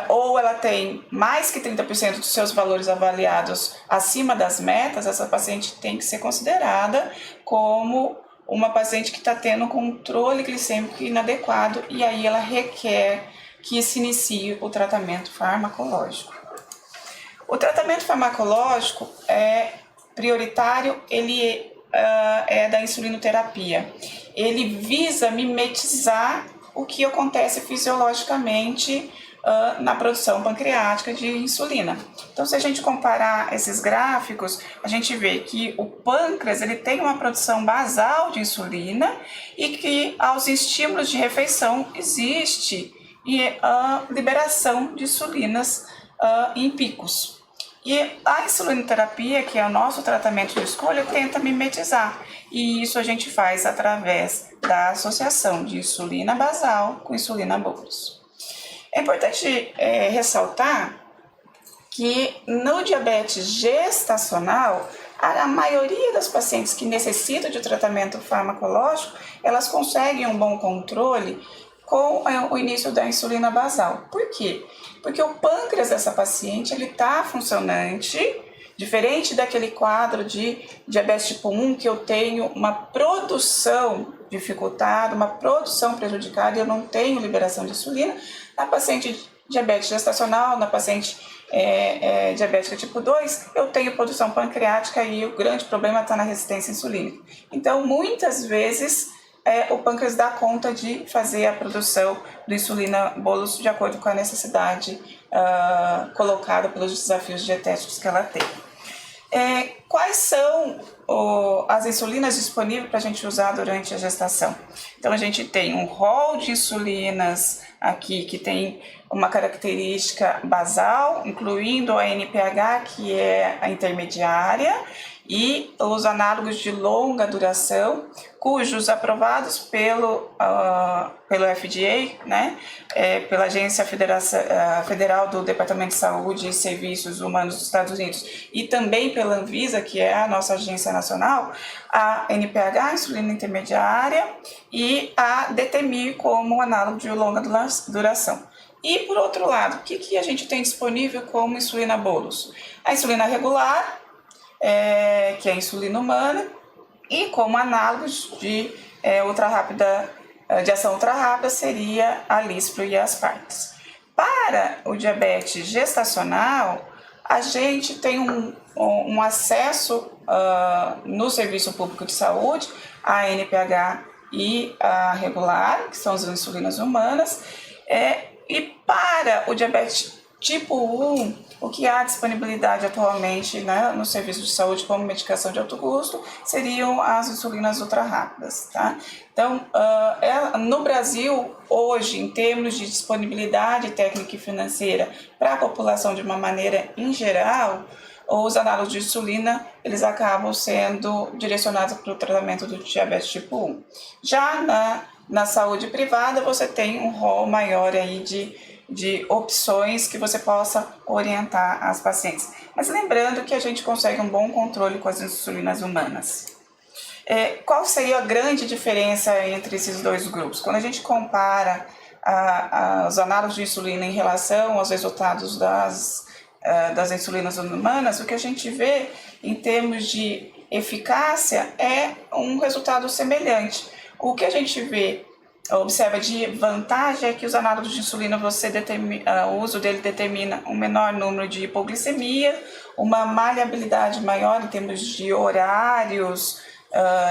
C: ou ela tem mais que 30% dos seus valores avaliados acima das metas, essa paciente tem que ser considerada como uma paciente que está tendo um controle glicêmico inadequado e aí ela requer que se inicie o tratamento farmacológico. O tratamento farmacológico é prioritário, ele é da insulinoterapia. Ele visa mimetizar o que acontece fisiologicamente na produção pancreática de insulina. Então, se a gente comparar esses gráficos, a gente vê que o pâncreas ele tem uma produção basal de insulina e que aos estímulos de refeição existe a liberação de insulinas em picos. E a insulinoterapia, que é o nosso tratamento de escolha, tenta mimetizar. E isso a gente faz através da associação de insulina basal com insulina bolus. É importante ressaltar que no diabetes gestacional, a maioria das pacientes que necessitam de tratamento farmacológico, elas conseguem um bom controle com o início da insulina basal. Por quê? Porque o pâncreas dessa paciente ele está funcionante, diferente daquele quadro de diabetes tipo 1, que eu tenho uma produção dificultada, uma produção prejudicada e eu não tenho liberação de insulina. Na paciente diabetes gestacional, na paciente diabética tipo 2, eu tenho produção pancreática e o grande problema está na resistência insulínica. Então, muitas vezes, o pâncreas dá conta de fazer a produção do insulina bolus de acordo com a necessidade colocada pelos desafios dietéticos que ela tem. Quais são as insulinas disponíveis para a gente usar durante a gestação? Então, a gente tem um rol de insulinas aqui que tem uma característica basal, incluindo a NPH, que é a intermediária, e os análogos de longa duração, cujos aprovados pelo FDA, né, pela Agência Federal do Departamento de Saúde e Serviços Humanos dos Estados Unidos, e também pela Anvisa, que é a nossa agência nacional, a NPH, a insulina intermediária, e a DTMI como análogo de longa duração. E, por outro lado, o que a gente tem disponível como insulina bolus? A insulina regular, que é a insulina humana, e como análogos de de ação ultra-rápida seria a Lispro e as Aspartes. Para o diabetes gestacional, a gente tem um acesso no Serviço Público de Saúde a NPH e a regular, que são as insulinas humanas, e para o diabetes tipo 1, o que há disponibilidade atualmente, né, no serviço de saúde como medicação de alto custo seriam as insulinas ultra-rápidas. Tá? Então, no Brasil, hoje, em termos de disponibilidade técnica e financeira para a população de uma maneira em geral, os análogos de insulina eles acabam sendo direcionados para o tratamento do diabetes tipo 1. Já na saúde privada, você tem um rol maior aí de opções que você possa orientar as pacientes. Mas lembrando que a gente consegue um bom controle com as insulinas humanas. Qual seria a grande diferença entre esses dois grupos? Quando a gente compara os análogos de insulina em relação aos resultados das insulinas humanas, o que a gente vê em termos de eficácia é um resultado semelhante. O que a gente observa de vantagem é que os análogos de insulina, o uso dele determina um menor número de hipoglicemia, uma maleabilidade maior em termos de horários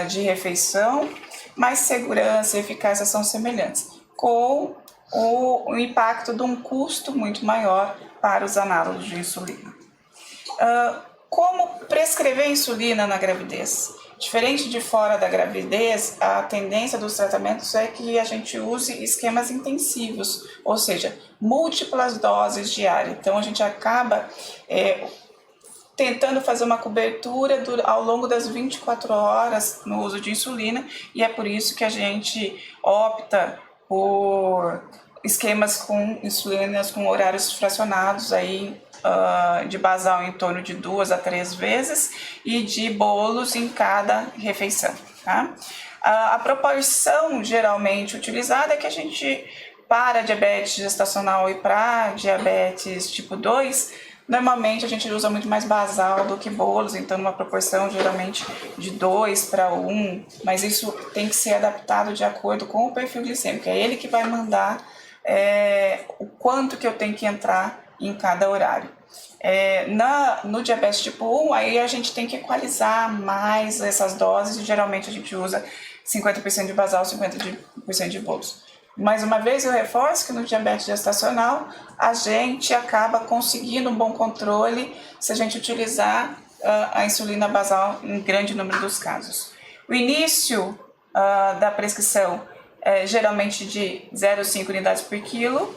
C: de refeição, mas segurança e eficácia são semelhantes, com o impacto de um custo muito maior para os análogos de insulina. Como prescrever insulina na gravidez? Diferente de fora da gravidez, a tendência dos tratamentos é que a gente use esquemas intensivos, ou seja, múltiplas doses diárias. Então, a gente acaba tentando fazer uma cobertura ao longo das 24 horas no uso de insulina, e é por isso que a gente opta por esquemas com insulinas com horários fracionados aí, de basal em torno de 2 a 3 vezes e de bolos em cada refeição. Tá? A proporção geralmente utilizada é que a gente, para diabetes gestacional e para diabetes tipo 2, Normalmente a gente usa muito mais basal do que bolos, então numa proporção geralmente de 2:1, mas isso tem que ser adaptado de acordo com o perfil glicêmico. É ele que vai mandar o quanto que eu tenho que entrar em cada horário. No diabetes tipo 1, aí a gente tem que equalizar mais essas doses e geralmente a gente usa 50% de basal, 50% de bolos. Mais uma vez eu reforço que no diabetes gestacional a gente acaba conseguindo um bom controle se a gente utilizar a insulina basal em grande número dos casos. O início da prescrição é geralmente de 0,5 unidades por quilo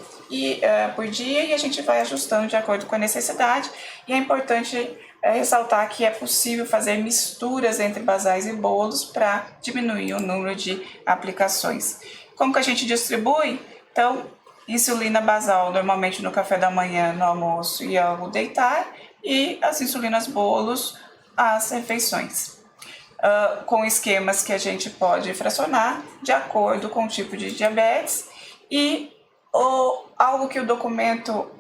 C: por dia, e a gente vai ajustando de acordo com a necessidade. E é importante ressaltar que é possível fazer misturas entre basais e bolos para diminuir o número de aplicações. Como que a gente distribui? Então, insulina basal normalmente no café da manhã, no almoço e ao deitar, e as insulinas bolos às refeições. Com esquemas que a gente pode fracionar de acordo com o tipo de diabetes. E algo que o documento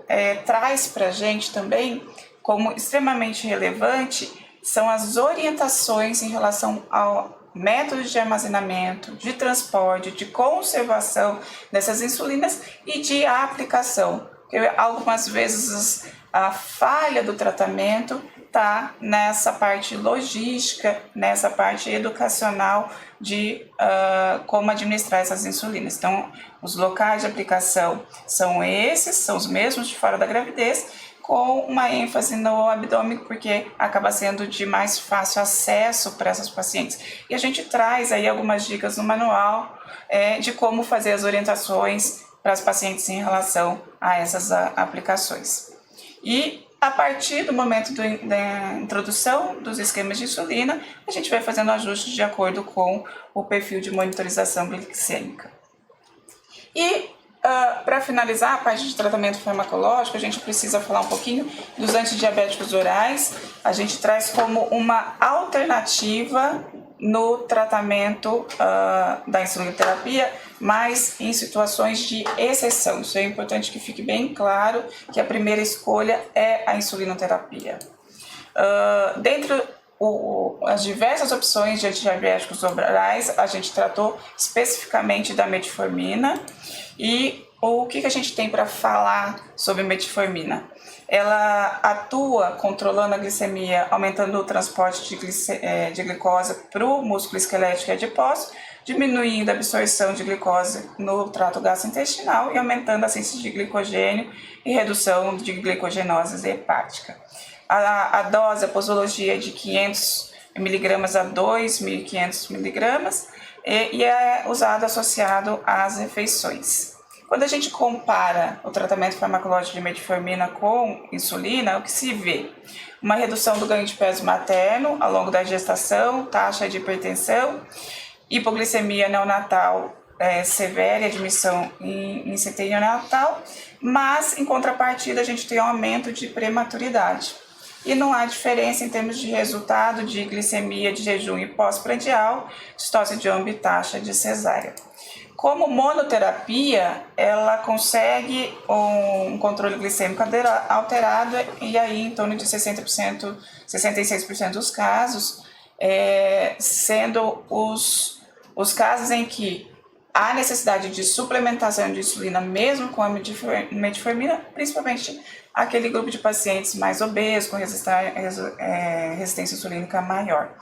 C: traz para a gente também como extremamente relevante são as orientações em relação ao métodos de armazenamento, de transporte, de conservação dessas insulinas e de aplicação. Porque algumas vezes a falha do tratamento está nessa parte logística, nessa parte educacional de como administrar essas insulinas. Então, os locais de aplicação são os mesmos de fora da gravidez, com uma ênfase no abdômen, porque acaba sendo de mais fácil acesso para essas pacientes. E a gente traz aí algumas dicas no manual de como fazer as orientações para as pacientes em relação a essas aplicações. E a partir do momento da introdução dos esquemas de insulina, a gente vai fazendo ajustes de acordo com o perfil de monitorização glicêmica. E para finalizar a parte de tratamento farmacológico, a gente precisa falar um pouquinho dos antidiabéticos orais. A gente traz como uma alternativa no tratamento da insulinoterapia, mas em situações de exceção. Isso é importante que fique bem claro que a primeira escolha é a insulinoterapia. Dentre as diversas opções de antidiabéticos orais, a gente tratou especificamente da metformina. E o que a gente tem para falar sobre metformina? Ela atua controlando a glicemia, aumentando o transporte de glicose para o músculo esquelético e adipócito, diminuindo a absorção de glicose no trato gastrointestinal e aumentando a síntese de glicogênio e redução de glicogenose hepática. A dose, a posologia é de 500 mg a 2.500 mg e é usado associado às refeições. Quando a gente compara o tratamento farmacológico de metformina com insulina, o que se vê? Uma redução do ganho de peso materno ao longo da gestação, taxa de hipertensão, hipoglicemia neonatal severa e admissão em CTI neonatal, mas em contrapartida a gente tem um aumento de prematuridade. E não há diferença em termos de resultado de glicemia de jejum e pós-prandial, citose de ombro e taxa de cesárea. Como monoterapia, ela consegue um controle glicêmico alterado e aí em torno de 60%, 66% dos casos, sendo os casos em que há necessidade de suplementação de insulina mesmo com a metformina, principalmente aquele grupo de pacientes mais obesos, com resistência insulínica maior.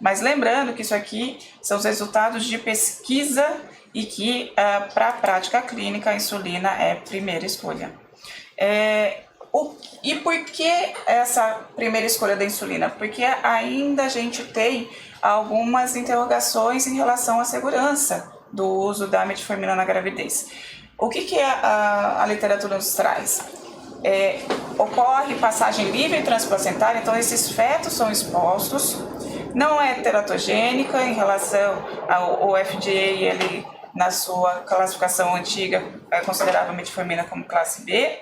C: Mas lembrando que isso aqui são os resultados de pesquisa e que para a prática clínica a insulina é a primeira escolha. E por que essa primeira escolha da insulina? Porque ainda a gente tem algumas interrogações em relação à segurança do uso da metformina na gravidez. O que a literatura nos traz? Ocorre passagem livre transplacentária, então esses fetos são expostos, não é teratogênica em relação ao FDA, ele na sua classificação antiga considerava a metformina como classe B.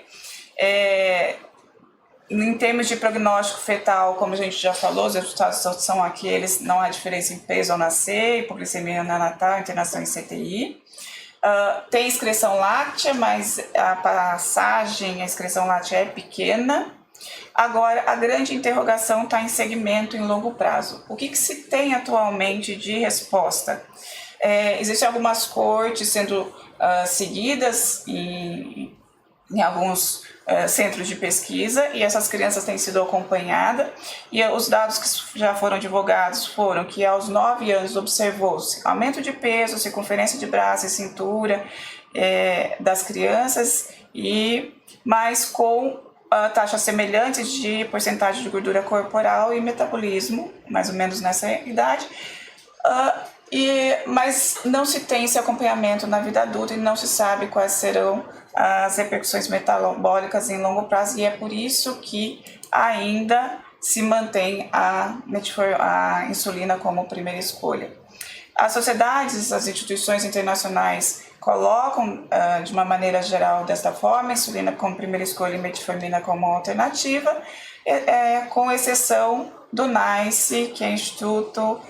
C: Em termos de prognóstico fetal, como a gente já falou, os resultados são aqueles, não há diferença em peso ao nascer, hipoglicemia neonatal, internação em CTI. Tem excreção láctea, mas a excreção láctea é pequena. Agora, a grande interrogação está em segmento em longo prazo. O que se tem atualmente de resposta? Existem algumas cortes sendo seguidas em alguns centros de pesquisa, e essas crianças têm sido acompanhadas, e os dados que já foram divulgados foram que aos 9 anos observou-se aumento de peso, circunferência de braço e cintura das crianças, mas com taxas semelhantes de porcentagem de gordura corporal e metabolismo, mais ou menos nessa idade, mas não se tem esse acompanhamento na vida adulta e não se sabe quais serão as repercussões metabólicas em longo prazo, e é por isso que ainda se mantém a insulina como primeira escolha. As sociedades, as instituições internacionais colocam de uma maneira geral desta forma, a insulina como primeira escolha e metformina como alternativa, com exceção do NICE, que é o Instituto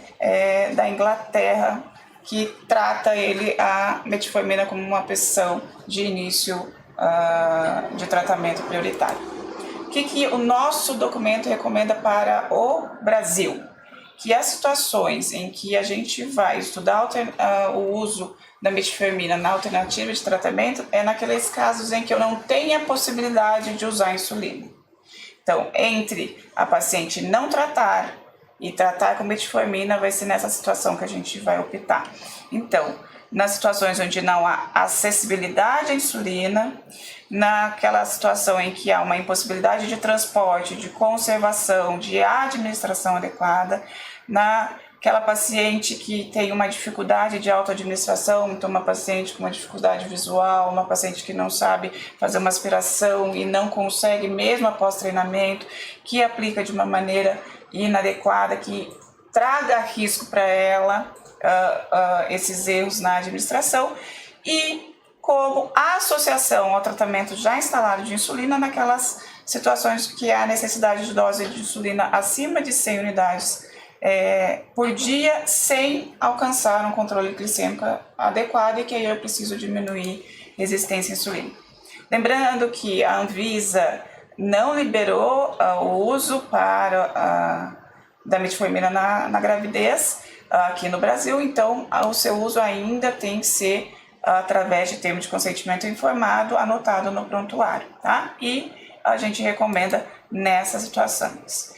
C: da Inglaterra, que trata a metformina como uma opção de início de tratamento prioritário. O que o nosso documento recomenda para o Brasil? Que as situações em que a gente vai estudar o uso da metformina na alternativa de tratamento é naqueles casos em que eu não tenho a possibilidade de usar insulina. Então, entre a paciente não tratar e tratar com metformina, vai ser nessa situação que a gente vai optar. Então, nas situações onde não há acessibilidade à insulina, naquela situação em que há uma impossibilidade de transporte, de conservação, de administração adequada, naquela paciente que tem uma dificuldade de autoadministração, então uma paciente com uma dificuldade visual, uma paciente que não sabe fazer uma aspiração e não consegue mesmo após treinamento, que aplica de uma maneira inadequada, que traga risco para ela esses erros na administração, e como associação ao tratamento já instalado de insulina naquelas situações que há necessidade de dose de insulina acima de 100 unidades por dia, sem alcançar um controle glicêmico adequado, e que aí eu preciso diminuir resistência à insulina. Lembrando que a Anvisa não liberou o uso da metformina na gravidez aqui no Brasil, então o seu uso ainda tem que ser através de termo de consentimento informado anotado no prontuário, tá? E a gente recomenda nessas situações.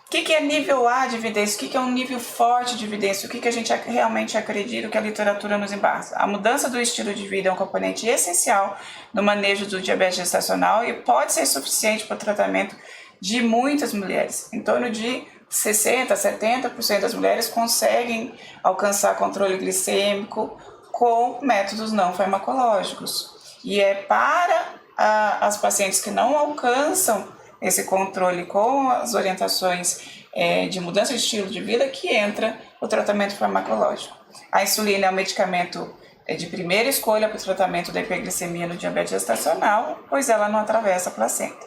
C: O que é nível A de evidência? O que é um nível forte de evidência? O que a gente realmente acredita, o que a literatura nos embasa? A mudança do estilo de vida é um componente essencial no manejo do diabetes gestacional e pode ser suficiente para o tratamento de muitas mulheres. Em torno de 60% a 70% das mulheres conseguem alcançar controle glicêmico com métodos não farmacológicos. E é para as pacientes que não alcançam esse controle com as orientações de mudança de estilo de vida que entra o tratamento farmacológico. A insulina é um medicamento de primeira escolha para o tratamento da hiperglicemia no diabetes gestacional, pois ela não atravessa a placenta.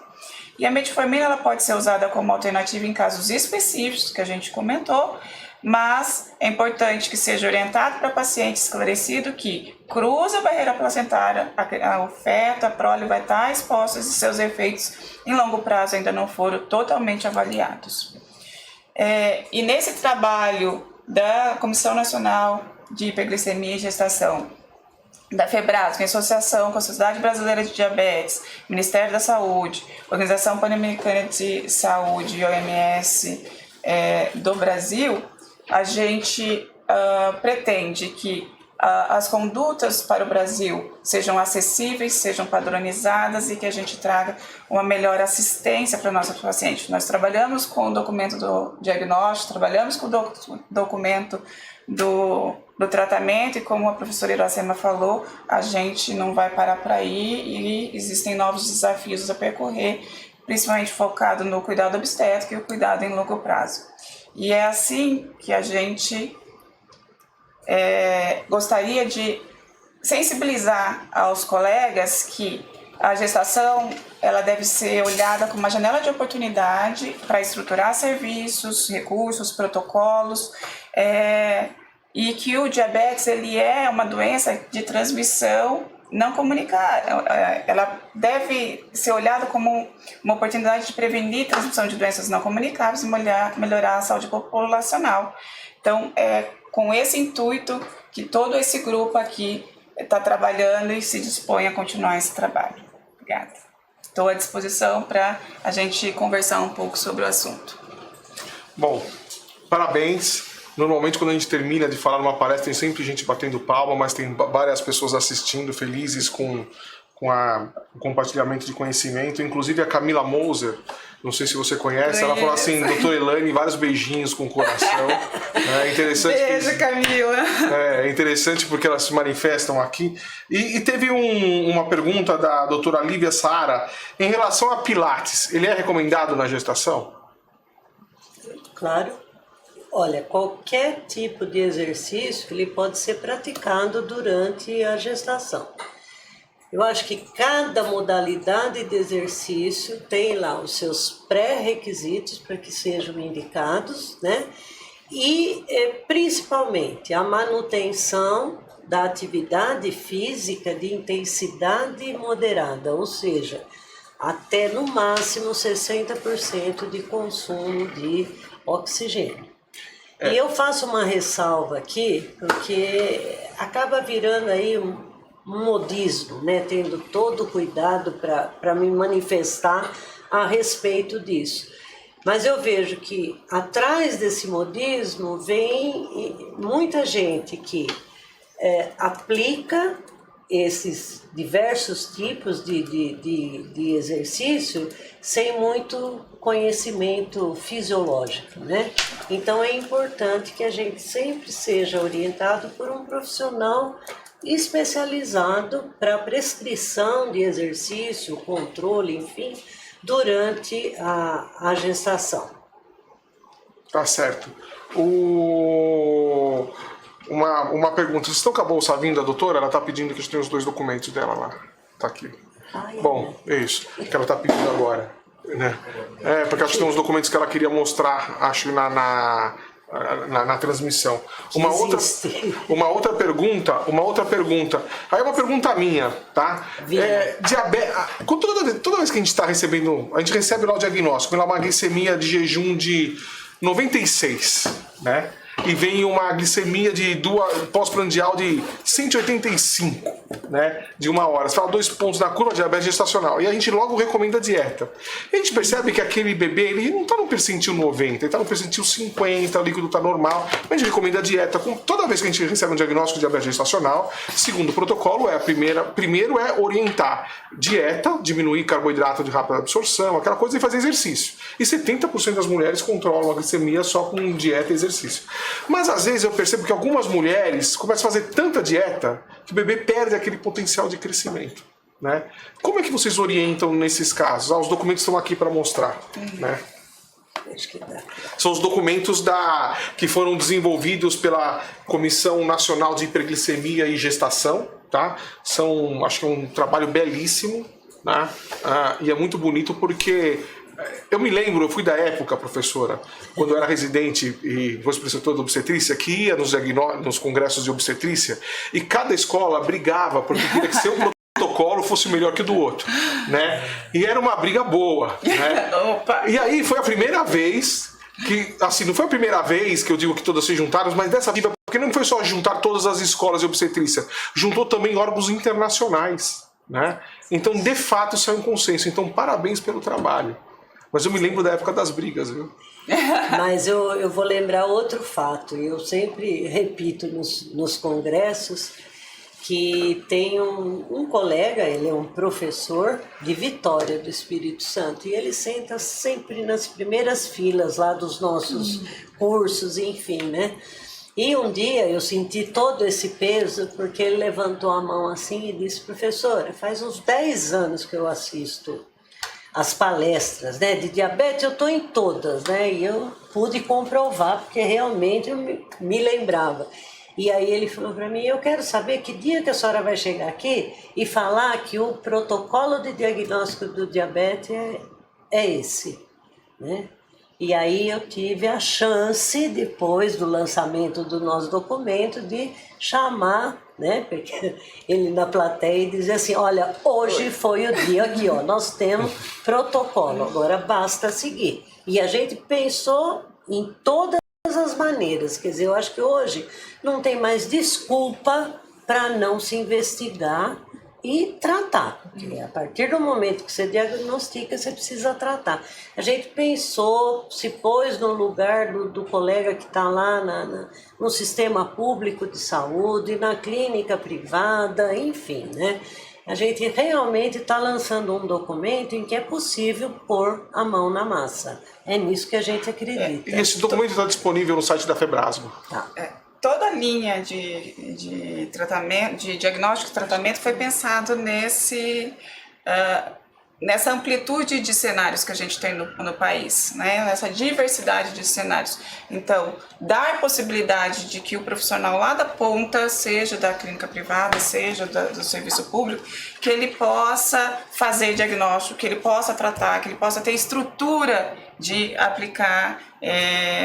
C: E a metformina ela pode ser usada como alternativa em casos específicos que a gente comentou, mas é importante que seja orientado para paciente esclarecido que cruza a barreira placentária, o feto, a prole vai estar expostos e seus efeitos em longo prazo ainda não foram totalmente avaliados. E nesse trabalho da Comissão Nacional de Hiperglicemia e Gestação, da FEBRASG, em associação com a Sociedade Brasileira de Diabetes, Ministério da Saúde, Organização Pan-Americana de Saúde, OMS, do Brasil, a gente pretende que as condutas para o Brasil sejam acessíveis, sejam padronizadas e que a gente traga uma melhor assistência para o nosso paciente. Nós trabalhamos com o documento do diagnóstico, trabalhamos com o documento do tratamento e, como a professora Iracema falou, a gente não vai parar por aí e existem novos desafios a percorrer, principalmente focado no cuidado obstétrico e o cuidado em longo prazo. E é assim que a gente gostaria de sensibilizar aos colegas que a gestação ela deve ser olhada como uma janela de oportunidade para estruturar serviços, recursos, protocolos, e que o diabetes ele é uma doença de transmissão não comunicar. Ela deve ser olhada como uma oportunidade de prevenir a transmissão de doenças não comunicáveis e melhorar a saúde populacional. Então, é com esse intuito que todo esse grupo aqui está trabalhando e se dispõe a continuar esse trabalho. Obrigada. Estou à disposição para a gente conversar um pouco sobre o assunto.
A: Bom, parabéns. Normalmente quando a gente termina de falar numa palestra tem sempre gente batendo palma, mas tem várias pessoas assistindo, felizes com o compartilhamento de conhecimento. Inclusive a Camila Moser, não sei se você conhece, ela falou assim, doutora Elaine, vários beijinhos com o coração. É interessante.
C: Beijo, Camila.
A: É interessante porque elas se manifestam aqui. E teve uma pergunta da doutora Lívia Sara em relação a Pilates. Ele é recomendado na gestação?
B: Claro. Olha, qualquer tipo de exercício ele pode ser praticado durante a gestação. Eu acho que cada modalidade de exercício tem lá os seus pré-requisitos para que sejam indicados, né? E principalmente a manutenção da atividade física de intensidade moderada, ou seja, até no máximo 60% de consumo de oxigênio. E eu faço uma ressalva aqui, porque acaba virando aí um modismo, né? Tendo todo o cuidado para me manifestar a respeito disso. Mas eu vejo que atrás desse modismo vem muita gente que aplica esses diversos tipos de exercício sem muito conhecimento fisiológico, né? Então é importante que a gente sempre seja orientado por um profissional especializado para prescrição de exercício, controle, enfim, durante a gestação.
A: Tá certo. Uma pergunta. Vocês estão com a bolsa vinda, doutora? Ela está pedindo que a gente tenha os 2 documentos dela lá. Tá aqui. Bom, é isso. Que ela está pedindo agora. Né? Porque acho que tem uns documentos que ela queria mostrar, acho, na transmissão. Uma outra pergunta. Aí é uma pergunta minha, tá? Toda vez que a gente está recebendo, a gente recebe lá o diagnóstico, lá uma glicemia de jejum de 96, né? E vem uma glicemia de pós-prandial de 185, né? De 1 hora. Você fala 2 pontos na curva de diabetes gestacional. E a gente logo recomenda dieta. E a gente percebe que aquele bebê, ele não está no percentil 90, ele está no percentil 50, o líquido está normal. A gente recomenda dieta. Toda vez que a gente recebe um diagnóstico de diabetes gestacional, segundo o protocolo, primeiro é orientar dieta, diminuir carboidrato de rápida absorção, aquela coisa, e fazer exercício. E 70% das mulheres controlam a glicemia só com dieta e exercício. Mas às vezes eu percebo que algumas mulheres começam a fazer tanta dieta que o bebê perde aquele potencial de crescimento, né? Como é que vocês orientam nesses casos? Os documentos estão aqui para mostrar, né? São os documentos que foram desenvolvidos pela Comissão Nacional de Hiperglicemia e Gestação, tá? Acho que é um trabalho belíssimo, né? E é muito bonito porque eu me lembro, eu fui da época, professora, quando eu era residente e vice-preceptor de obstetrícia, que ia nos congressos de obstetrícia, e cada escola brigava porque queria que seu protocolo fosse melhor que o do outro, né? E era uma briga boa, né?
C: Opa.
A: E aí foi a primeira vez que, assim, não foi a primeira vez que eu digo que todas se juntaram, mas dessa vez, porque não foi só juntar todas as escolas de obstetrícia, juntou também órgãos internacionais, né? Então, de fato, isso é um consenso. Então, parabéns pelo trabalho. Mas eu me lembro da época das brigas, viu?
B: Mas eu vou lembrar outro fato. Eu sempre repito nos congressos que tem um colega, ele é um professor de Vitória do Espírito Santo, e ele senta sempre nas primeiras filas lá dos nossos cursos, enfim, né? E um dia eu senti todo esse peso porque ele levantou a mão assim e disse: professora, faz uns 10 anos que eu assisto as palestras, né, de diabetes, eu estou em todas, né, e eu pude comprovar, porque realmente eu me lembrava. E aí ele falou para mim: eu quero saber que dia que a senhora vai chegar aqui e falar que o protocolo de diagnóstico do diabetes é esse, né? E aí eu tive a chance, depois do lançamento do nosso documento, de chamar, né, porque ele na plateia e dizer assim, olha, hoje foi o dia aqui, ó, nós temos protocolo, agora basta seguir. E a gente pensou em todas as maneiras, quer dizer, eu acho que hoje não tem mais desculpa para não se investigar e tratar, porque a partir do momento que você diagnostica, você precisa tratar. A gente pensou, se pôs no lugar do colega que está lá no sistema público de saúde, na clínica privada, enfim, né? A gente realmente está lançando um documento em que é possível pôr a mão na massa. É nisso que a gente acredita.
A: E esse documento está disponível no site da Febrasgo.
B: Tá.
C: Toda a linha de tratamento, de diagnóstico e tratamento foi pensado nessa amplitude de cenários que a gente tem no país, né? Nessa diversidade de cenários. Então, dar possibilidade de que o profissional lá da ponta, seja da clínica privada, seja do serviço público, que ele possa fazer diagnóstico, que ele possa tratar, que ele possa ter estrutura de aplicar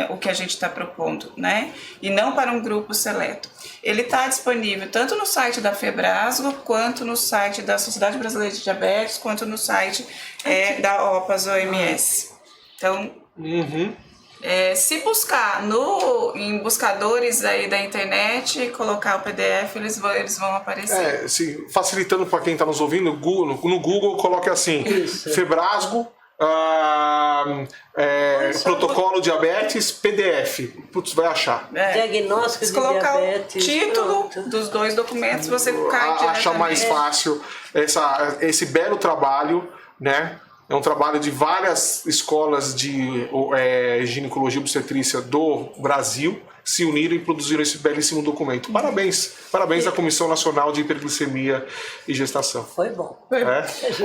C: o que a gente está propondo, né? E não para um grupo seleto. Ele está disponível tanto no site da Febrasgo, quanto no site da Sociedade Brasileira de Diabetes, quanto no site da OPAS OMS. Então, se buscar em buscadores aí da internet, colocar o PDF, eles vão aparecer.
A: Sim, facilitando para quem está nos ouvindo, no Google coloque assim,
B: Isso.
A: Febrasgo, protocolo diabetes, PDF. Putz, vai achar.
B: Diagnóstico
C: Se
B: de
C: colocar
B: diabetes.
C: o título
B: Pronto.
C: dos dois documentos, você cai diretamente.
A: Acha mais fácil esse belo trabalho, né? É um trabalho de várias escolas de ginecologia e obstetrícia do Brasil se uniram e produziram esse belíssimo documento. Parabéns à Comissão Nacional de Hiperglicemia e Gestação.
B: Foi bom.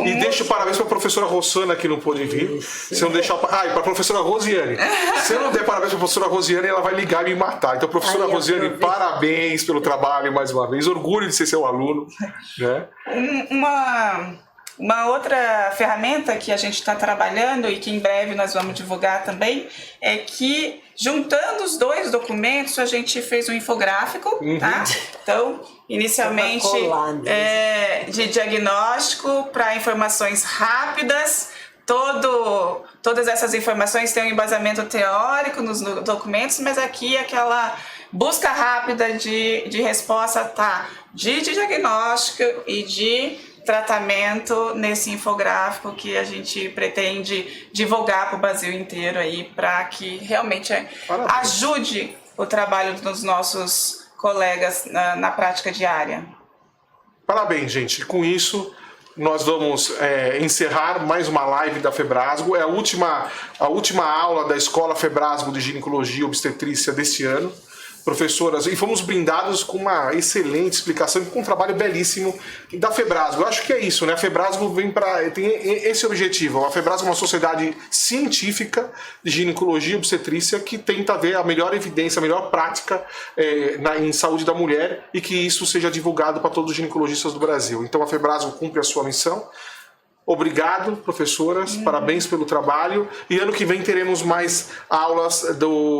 A: E deixo parabéns para a professora Rossana, que não pôde vir. Se eu não deixar... e para a professora Rosiane. Se eu não der parabéns para a professora Rosiane, ela vai ligar e me matar. Então, professora Rosiane, parabéns pelo trabalho mais uma vez. Orgulho de ser seu aluno. Né?
C: Uma outra ferramenta que a gente está trabalhando e que em breve nós vamos divulgar também é que, juntando os dois documentos, a gente fez um infográfico, tá? Então, inicialmente, de diagnóstico para informações rápidas. Todas essas informações têm um embasamento teórico nos documentos, mas aqui aquela busca rápida de resposta de diagnóstico e de tratamento nesse infográfico que a gente pretende divulgar para o Brasil inteiro aí, para que realmente ajude o trabalho dos nossos colegas na prática diária.
A: Parabéns, gente. Com isso, nós vamos encerrar mais uma live da Febrasgo. É a última aula da Escola Febrasgo de Ginecologia e Obstetrícia deste ano. Professoras, e fomos brindados com uma excelente explicação e com um trabalho belíssimo da Febrasgo. Eu acho que é isso, né? A Febrasgo tem esse objetivo. A Febrasgo é uma sociedade científica de ginecologia e obstetrícia que tenta ver a melhor evidência, a melhor prática em saúde da mulher e que isso seja divulgado para todos os ginecologistas do Brasil. Então a Febrasgo cumpre a sua missão. Obrigado, professoras, parabéns pelo trabalho. E ano que vem teremos mais aulas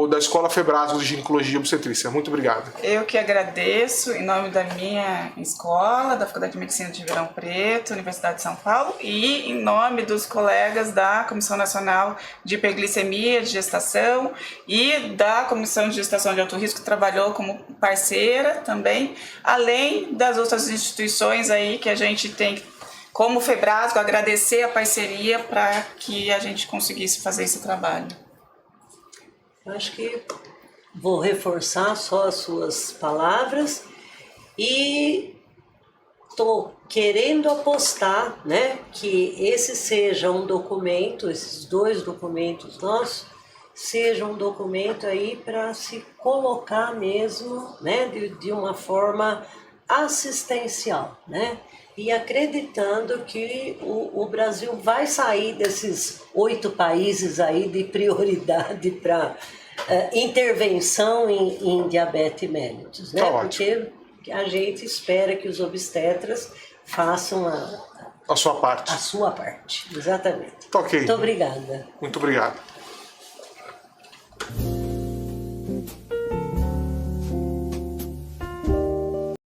A: da Escola Febrasgo de Ginecologia e Obstetrícia. Muito obrigado.
C: Eu que agradeço, em nome da minha escola, da Faculdade de Medicina de Ribeirão Preto, Universidade de São Paulo, e em nome dos colegas da Comissão Nacional de Hiperglicemia de Gestação e da Comissão de Gestação de Alto Risco, que trabalhou como parceira também, além das outras instituições aí que a gente tem como Febrasgo, agradecer a parceria para que a gente conseguisse fazer esse trabalho.
B: Eu acho que vou reforçar só as suas palavras e estou querendo apostar, né, que esse seja um documento, esses dois documentos nossos, seja um documento aí para se colocar mesmo, né, de uma forma assistencial, né? E acreditando que o Brasil vai sair desses 8 países aí de prioridade para intervenção em diabetes mellitus, né? Porque a gente espera que os obstetras façam
A: a sua parte.
B: A sua parte, exatamente.
A: Tá ok.
B: Muito obrigada.
A: Muito obrigado.